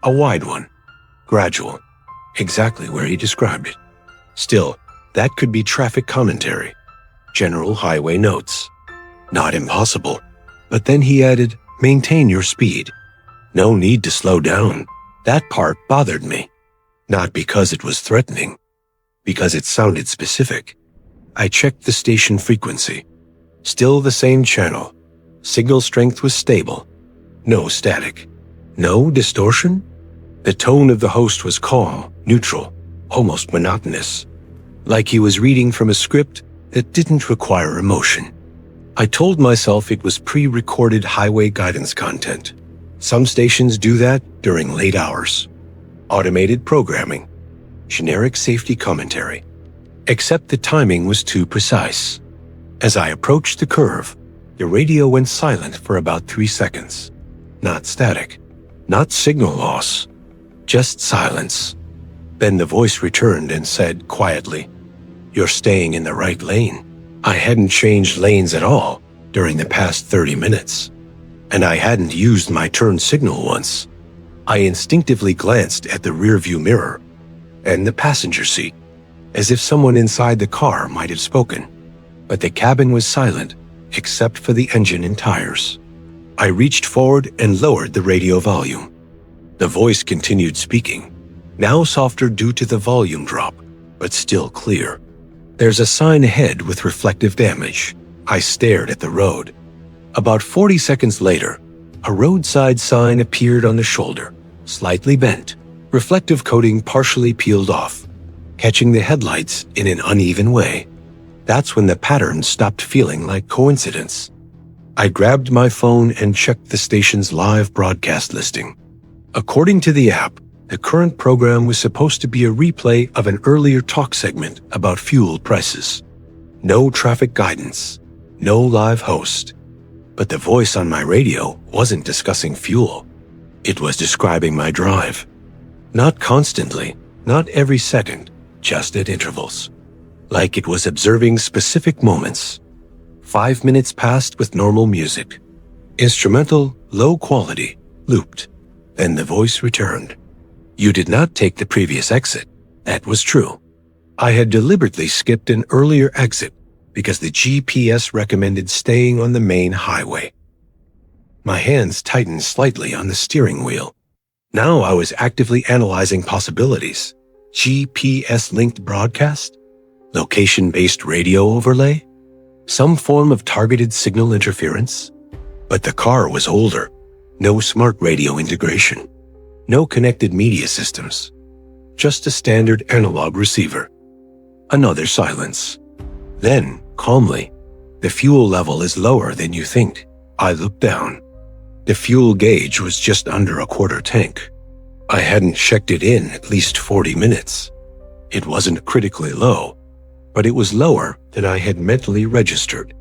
A: A wide one. Gradual. Exactly where he described it. Still, that could be traffic commentary. General highway notes. Not impossible. But then he added, "Maintain your speed." No need to slow down. That part bothered me. Not because it was threatening, because it sounded specific. I checked the station frequency. Still the same channel. Signal strength was stable. No static. No distortion? The tone of the host was calm, neutral, almost monotonous. Like he was reading from a script that didn't require emotion. I told myself it was pre-recorded highway guidance content. Some stations do that during late hours. Automated programming. Generic safety commentary. Except the timing was too precise. As I approached the curve, the radio went silent for about 3 seconds. Not static. Not signal loss. Just silence. Then the voice returned and said quietly, "You're staying in the right lane." I hadn't changed lanes at all during the past 30 minutes. And I hadn't used my turn signal once. I instinctively glanced at the rearview mirror and the passenger seat, as if someone inside the car might have spoken. But the cabin was silent, except for the engine and tires. I reached forward and lowered the radio volume. The voice continued speaking, now softer due to the volume drop, but still clear. "There's a sign ahead with reflective damage." I stared at the road. About 40 seconds later, a roadside sign appeared on the shoulder, slightly bent, reflective coating partially peeled off, catching the headlights in an uneven way. That's when the pattern stopped feeling like coincidence. I grabbed my phone and checked the station's live broadcast listing. According to the app, the current program was supposed to be a replay of an earlier talk segment about fuel prices. No traffic guidance, no live host. But the voice on my radio wasn't discussing fuel. It was describing my drive. Not constantly, not every second, just at intervals. Like it was observing specific moments. 5 minutes passed with normal music. Instrumental, low quality, looped. Then the voice returned. "You did not take the previous exit." That was true. I had deliberately skipped an earlier exit because the GPS recommended staying on the main highway. My hands tightened slightly on the steering wheel. Now I was actively analyzing possibilities. GPS-linked broadcast? Location-based radio overlay? Some form of targeted signal interference? But the car was older. No smart radio integration. No connected media systems. Just a standard analog receiver. Another silence. Then, calmly, "The fuel level is lower than you think." I looked down. The fuel gauge was just under a quarter tank. I hadn't checked it in at least 40 minutes. It wasn't critically low, but it was lower than I had mentally registered.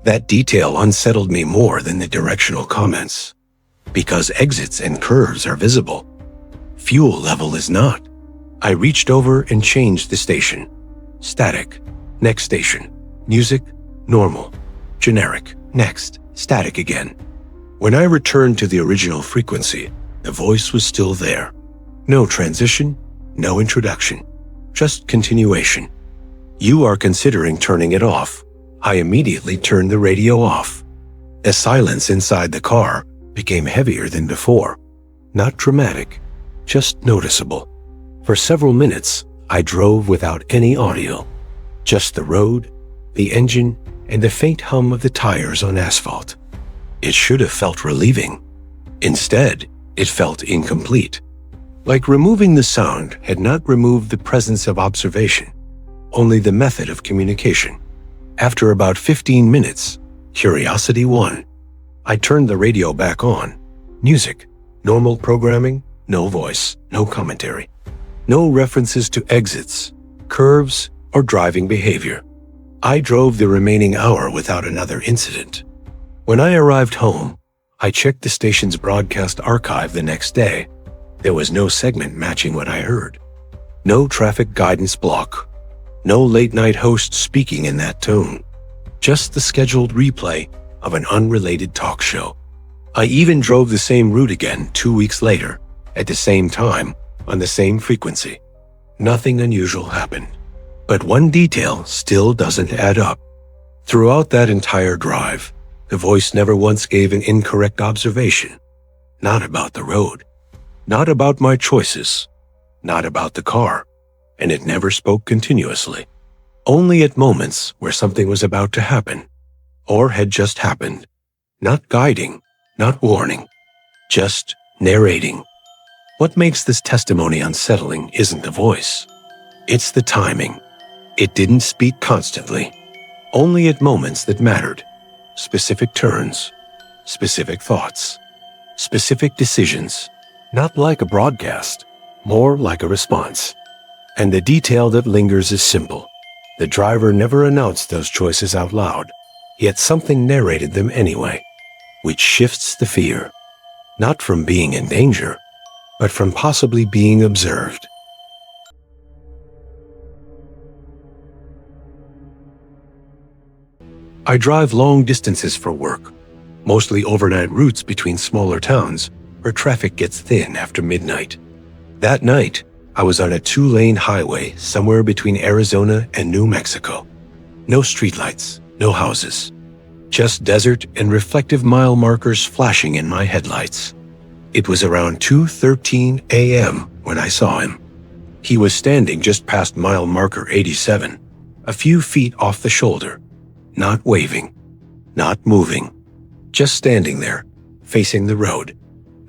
A: That detail unsettled me more than the directional comments. Because exits and curves are visible, fuel level is not. I reached over and changed the station. Static. Next station. Music. Normal. Generic. Next. Static again. When I returned to the original frequency, the voice was still there. No transition, no introduction, just continuation. "You are considering turning it off." I immediately turned the radio off. The silence inside the car became heavier than before. Not dramatic, just noticeable. For several minutes, I drove without any audio. Just the road, the engine, and the faint hum of the tires on asphalt. It should have felt relieving. Instead, it felt incomplete. Like removing the sound had not removed the presence of observation, only the method of communication. After about 15 minutes, curiosity won. I turned the radio back on. Music, normal programming, no voice, no commentary. No references to exits, curves, or driving behavior. I drove the remaining hour without another incident. When I arrived home, I checked the station's broadcast archive the next day. There was no segment matching what I heard. No traffic guidance block. No late-night host speaking in that tone. Just the scheduled replay of an unrelated talk show. I even drove the same route again 2 weeks later, at the same time, on the same frequency. Nothing unusual happened. But one detail still doesn't add up. Throughout that entire drive, the voice never once gave an incorrect observation. Not about the road. Not about my choices. Not about the car. And it never spoke continuously. Only at moments where something was about to happen, or had just happened. Not guiding, not warning, just narrating. What makes this testimony unsettling isn't the voice. It's the timing. It didn't speak constantly, only at moments that mattered. Specific turns, specific thoughts, specific decisions. Not like a broadcast, more like a response. And the detail that lingers is simple. The driver never announced those choices out loud, yet something narrated them anyway, which shifts the fear. Not from being in danger, but from possibly being observed. I drive long distances for work, mostly overnight routes between smaller towns where traffic gets thin after midnight. That night, I was on a 2-lane highway somewhere between Arizona and New Mexico. No streetlights, no houses, just desert and reflective mile markers flashing in my headlights. It was around 2:13 a.m. when I saw him. He was standing just past mile marker 87, a few feet off the shoulder, not waving, not moving, just standing there, facing the road.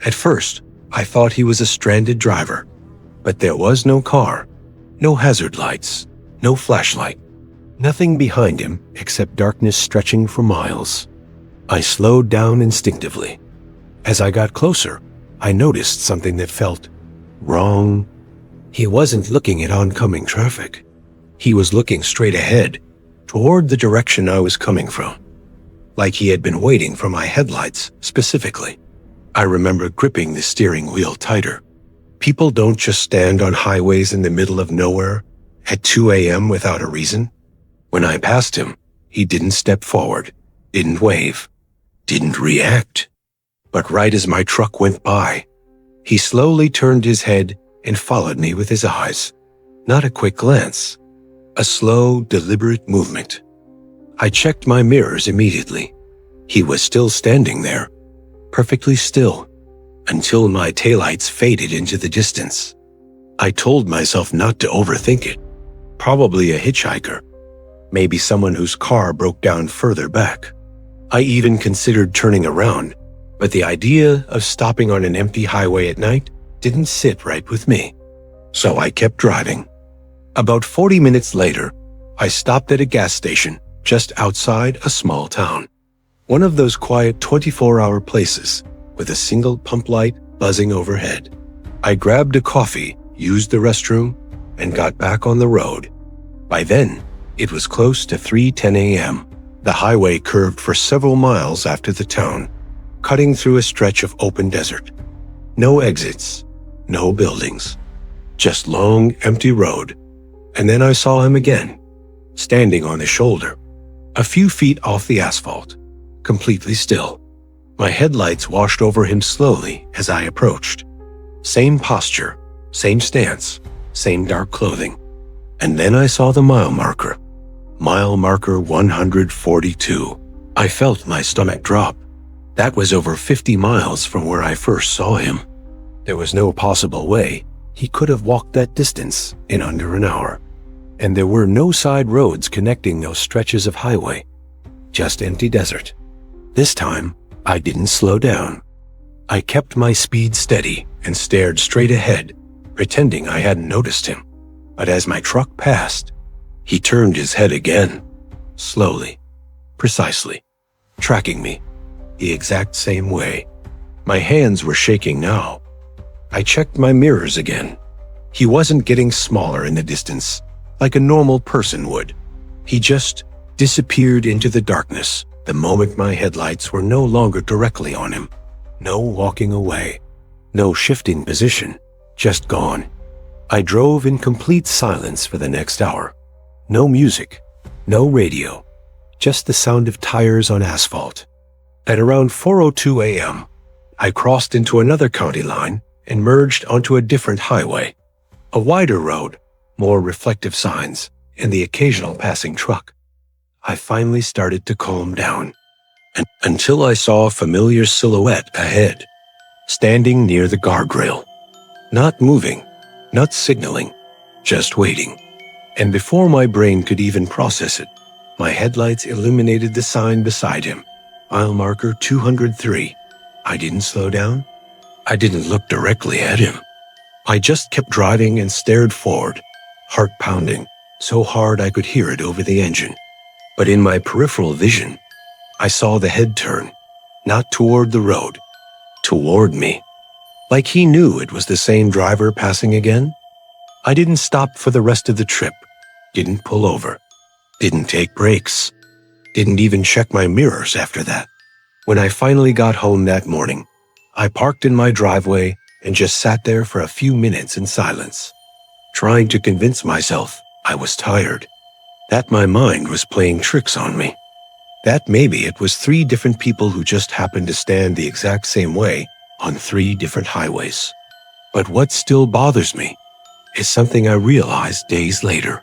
A: At first, I thought he was a stranded driver, but there was no car, no hazard lights, no flashlight, nothing behind him except darkness stretching for miles. I slowed down instinctively. As I got closer, I noticed something that felt wrong. He wasn't looking at oncoming traffic. He was looking straight ahead, toward the direction I was coming from, like he had been waiting for my headlights specifically. I remember gripping the steering wheel tighter. People don't just stand on highways in the middle of nowhere at 2 a.m. without a reason. When I passed him, he didn't step forward, didn't wave, didn't react. But right as my truck went by, he slowly turned his head and followed me with his eyes. Not a quick glance, a slow, deliberate movement. I checked my mirrors immediately. He was still standing there, perfectly still, until my taillights faded into the distance. I told myself not to overthink it. Probably a hitchhiker. Maybe someone whose car broke down further back. I even considered turning around, but the idea of stopping on an empty highway at night didn't sit right with me. So I kept driving. About 40 minutes later, I stopped at a gas station just outside a small town. One of those quiet 24-hour places with a single pump light buzzing overhead. I grabbed a coffee, used the restroom, and got back on the road. By then, it was close to 3:10 a.m. The highway curved for several miles after the town, cutting through a stretch of open desert. No exits, no buildings, just long, empty road. And then I saw him again, standing on the shoulder, a few feet off the asphalt, completely still. My headlights washed over him slowly as I approached. Same posture, same stance, same dark clothing. And then I saw the mile marker 142. I felt my stomach drop. That was over 50 miles from where I first saw him. There was no possible way he could have walked that distance in under an hour. And there were no side roads connecting those stretches of highway, just empty desert. This time, I didn't slow down. I kept my speed steady and stared straight ahead, pretending I hadn't noticed him. But as my truck passed, he turned his head again, slowly, precisely, tracking me the exact same way. My hands were shaking now. I checked my mirrors again. He wasn't getting smaller in the distance, like a normal person would. He just disappeared into the darkness the moment my headlights were no longer directly on him. No walking away, no shifting position, just gone. I drove in complete silence for the next hour. No music, no radio, just the sound of tires on asphalt. At around 4:02 a.m., I crossed into another county line and merged onto a different highway. A wider road, more reflective signs, and the occasional passing truck. I finally started to calm down, until I saw a familiar silhouette ahead, standing near the guardrail. Not moving, not signaling, just waiting. And before my brain could even process it, my headlights illuminated the sign beside him, mile marker 203. I didn't slow down. I didn't look directly at him. I just kept driving and stared forward, heart pounding, so hard I could hear it over the engine. But in my peripheral vision, I saw the head turn, not toward the road, toward me. Like he knew it was the same driver passing again. I didn't stop for the rest of the trip, didn't pull over, didn't take breaks, didn't even check my mirrors after that. When I finally got home that morning, I parked in my driveway and just sat there for a few minutes in silence, trying to convince myself I was tired, that my mind was playing tricks on me, that maybe it was 3 different people who just happened to stand the exact same way on 3 different highways. But what still bothers me is something I realized days later.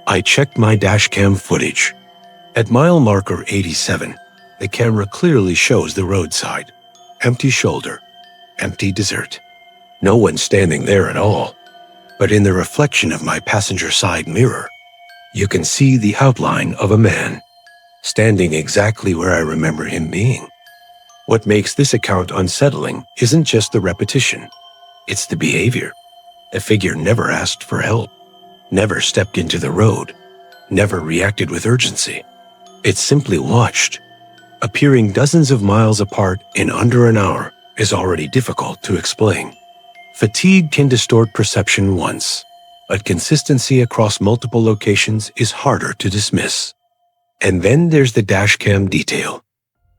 A: I checked my dashcam footage. At mile marker 87, the camera clearly shows the roadside, empty shoulder, empty desert. No one standing there at all. But in the reflection of my passenger side mirror, you can see the outline of a man, standing exactly where I remember him being. What makes this account unsettling isn't just the repetition, it's the behavior. The figure never asked for help, never stepped into the road, never reacted with urgency. It simply watched. Appearing dozens of miles apart in under an hour is already difficult to explain. Fatigue can distort perception once, but consistency across multiple locations is harder to dismiss. And then there's the dashcam detail.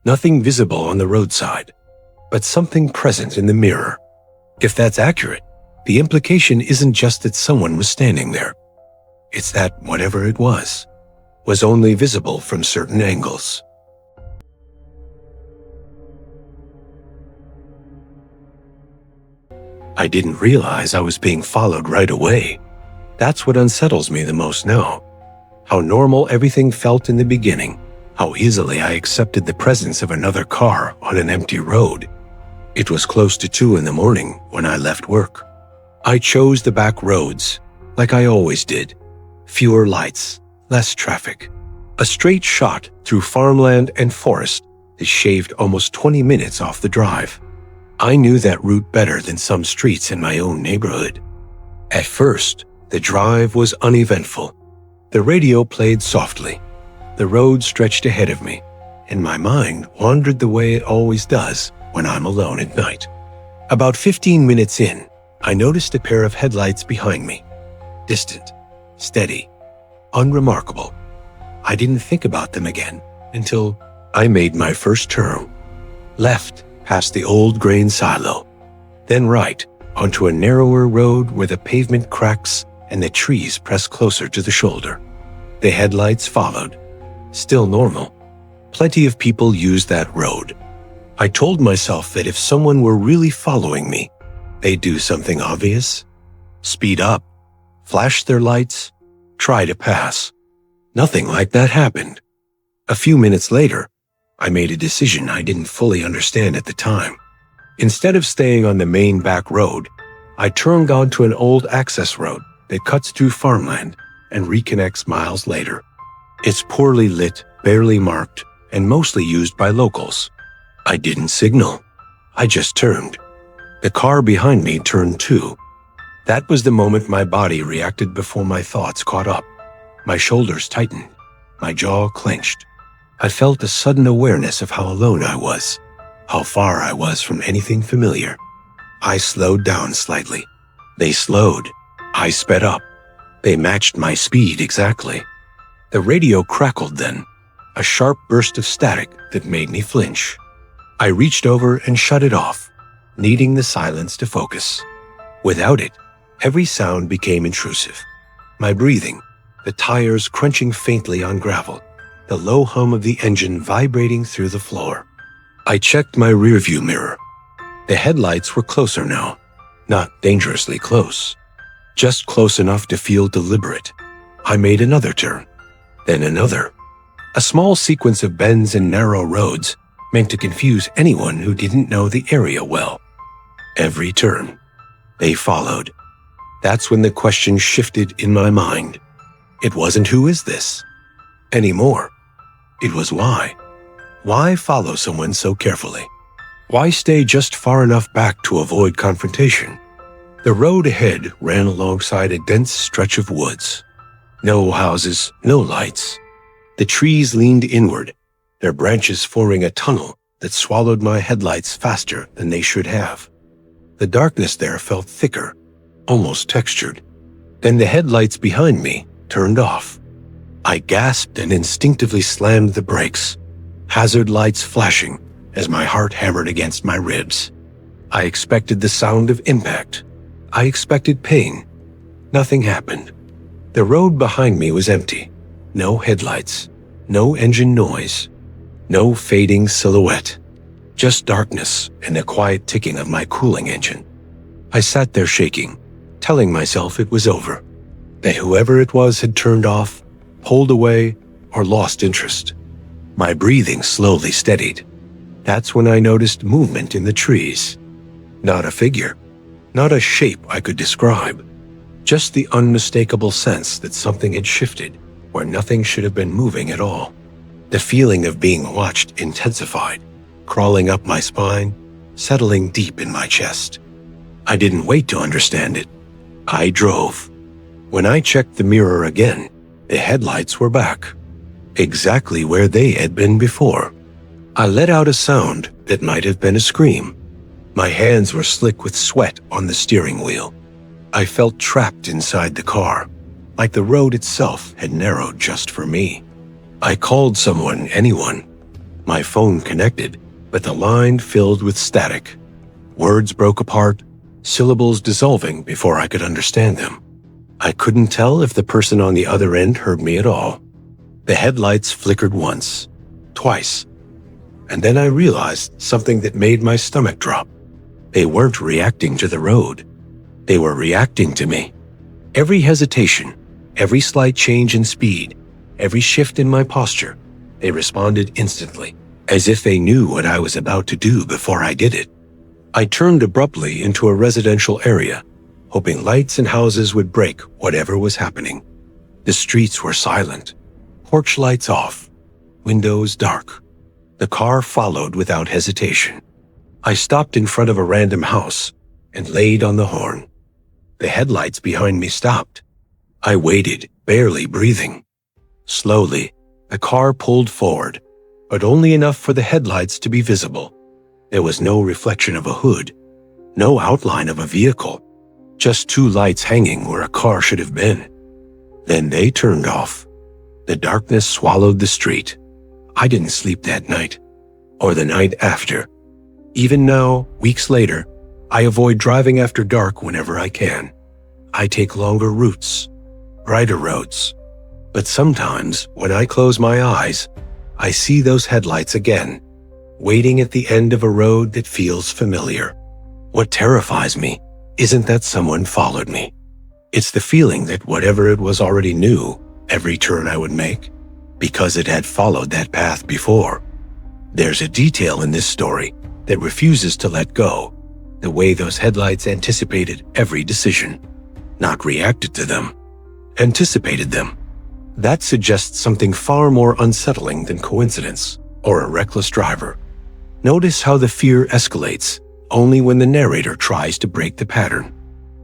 A: Nothing visible on the roadside, but something present in the mirror. If that's accurate, the implication isn't just that someone was standing there. It's that whatever it was only visible from certain angles. I didn't realize I was being followed right away. That's what unsettles me the most now. How normal everything felt in the beginning. How easily I accepted the presence of another car on an empty road. It was close to 2 in the morning when I left work. I chose the back roads, like I always did. Fewer lights, less traffic. A straight shot through farmland and forest that shaved almost 20 minutes off the drive. I knew that route better than some streets in my own neighborhood. At first, the drive was uneventful. The radio played softly. The road stretched ahead of me, and my mind wandered the way it always does when I'm alone at night. About 15 minutes in, I noticed a pair of headlights behind me. Distant, steady, unremarkable. I didn't think about them again until I made my first turn. Left past the old grain silo, then right onto a narrower road where the pavement cracks and the trees press closer to the shoulder. The headlights followed. Still normal. Plenty of people use that road. I told myself that if someone were really following me, they'd do something obvious. Speed up, flash their lights, try to pass. Nothing like that happened. A few minutes later, I made a decision I didn't fully understand at the time. Instead of staying on the main back road, I turned onto an old access road that cuts through farmland and reconnects miles later. It's poorly lit, barely marked, and mostly used by locals. I didn't signal. I just turned. The car behind me turned too. That was the moment my body reacted before my thoughts caught up. My shoulders tightened. My jaw clenched. I felt a sudden awareness of how alone I was, how far I was from anything familiar. I slowed down slightly. They slowed. I sped up. They matched my speed exactly. The radio crackled then, a sharp burst of static that made me flinch. I reached over and shut it off, needing the silence to focus. Without it, every sound became intrusive. My breathing, the tires crunching faintly on gravel, the low hum of the engine vibrating through the floor. I checked my rearview mirror. The headlights were closer now, not dangerously close, just close enough to feel deliberate. I made another turn, then another. A small sequence of bends and narrow roads meant to confuse anyone who didn't know the area well. Every turn, they followed. That's when the question shifted in my mind. It wasn't "who is this?" anymore. It was why. Why follow someone so carefully? Why stay just far enough back to avoid confrontation? The road ahead ran alongside a dense stretch of woods. No houses, no lights. The trees leaned inward, their branches forming a tunnel that swallowed my headlights faster than they should have. The darkness there felt thicker, almost textured. Then the headlights behind me turned off. I gasped and instinctively slammed the brakes, hazard lights flashing as my heart hammered against my ribs. I expected the sound of impact. I expected pain. Nothing happened. The road behind me was empty. No headlights, no engine noise, no fading silhouette. Just darkness and the quiet ticking of my cooling engine. I sat there shaking, telling myself it was over, that whoever it was had turned off, pulled away, or lost interest. My breathing slowly steadied. That's when I noticed movement in the trees. Not a figure, not a shape I could describe, just the unmistakable sense that something had shifted where nothing should have been moving at all. The feeling of being watched intensified, crawling up my spine, settling deep in my chest. I didn't wait to understand it. I drove. When I checked the mirror again, the headlights were back, exactly where they had been before. I let out a sound that might have been a scream. My hands were slick with sweat on the steering wheel. I felt trapped inside the car, like the road itself had narrowed just for me. I called someone, anyone. My phone connected, but the line filled with static. Words broke apart, syllables dissolving before I could understand them. I couldn't tell if the person on the other end heard me at all. The headlights flickered once, twice, and then I realized something that made my stomach drop. They weren't reacting to the road. They were reacting to me. Every hesitation, every slight change in speed, every shift in my posture, they responded instantly, as if they knew what I was about to do before I did it. I turned abruptly into a residential area, hoping lights and houses would break whatever was happening. The streets were silent, porch lights off, windows dark. The car followed without hesitation. I stopped in front of a random house and laid on the horn. The headlights behind me stopped. I waited, barely breathing. Slowly, the car pulled forward, but only enough for the headlights to be visible. There was no reflection of a hood, no outline of a vehicle, just two lights hanging where a car should have been. Then they turned off. The darkness swallowed the street. I didn't sleep that night, or the night after. Even now, weeks later, I avoid driving after dark whenever I can. I take longer routes, brighter roads. But sometimes, when I close my eyes, I see those headlights again, waiting at the end of a road that feels familiar. What terrifies me isn't that someone followed me. It's the feeling that whatever it was already knew every turn I would make, because it had followed that path before. There's a detail in this story that refuses to let go, the way those headlights anticipated every decision, not reacted to them, anticipated them. That suggests something far more unsettling than coincidence or a reckless driver. Notice how the fear escalates only when the narrator tries to break the pattern.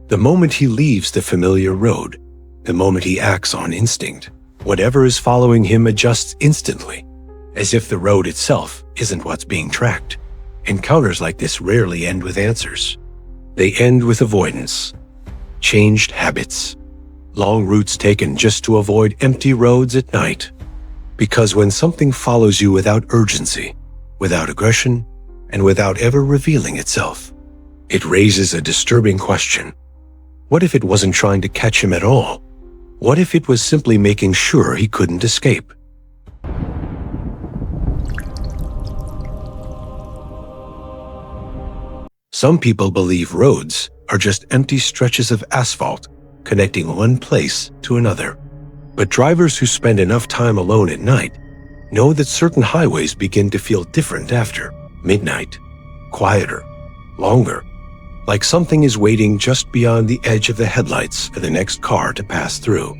A: The moment he leaves the familiar road, the moment he acts on instinct, whatever is following him adjusts instantly, as if the road itself isn't what's being tracked. Encounters like this rarely end with answers. They end with avoidance, changed habits, long routes taken just to avoid empty roads at night. Because when something follows you without urgency, without aggression, and without ever revealing itself, it raises a disturbing question. What if it wasn't trying to catch him at all? What if it was simply making sure he couldn't escape? Some people believe roads are just empty stretches of asphalt connecting one place to another. But drivers who spend enough time alone at night know that certain highways begin to feel different after midnight, quieter, longer, like something is waiting just beyond the edge of the headlights for the next car to pass through.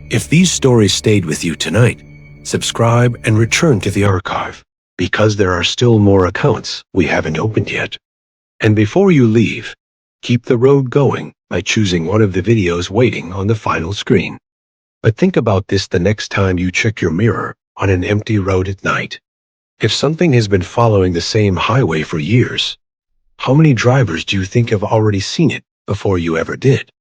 A: If these stories stayed with you tonight, subscribe and return to the archive, because there are still more accounts we haven't opened yet. And before you leave, keep the road going by choosing one of the videos waiting on the final screen. But think about this the next time you check your mirror on an empty road at night. If something has been following the same highway for years, how many drivers do you think have already seen it before you ever did?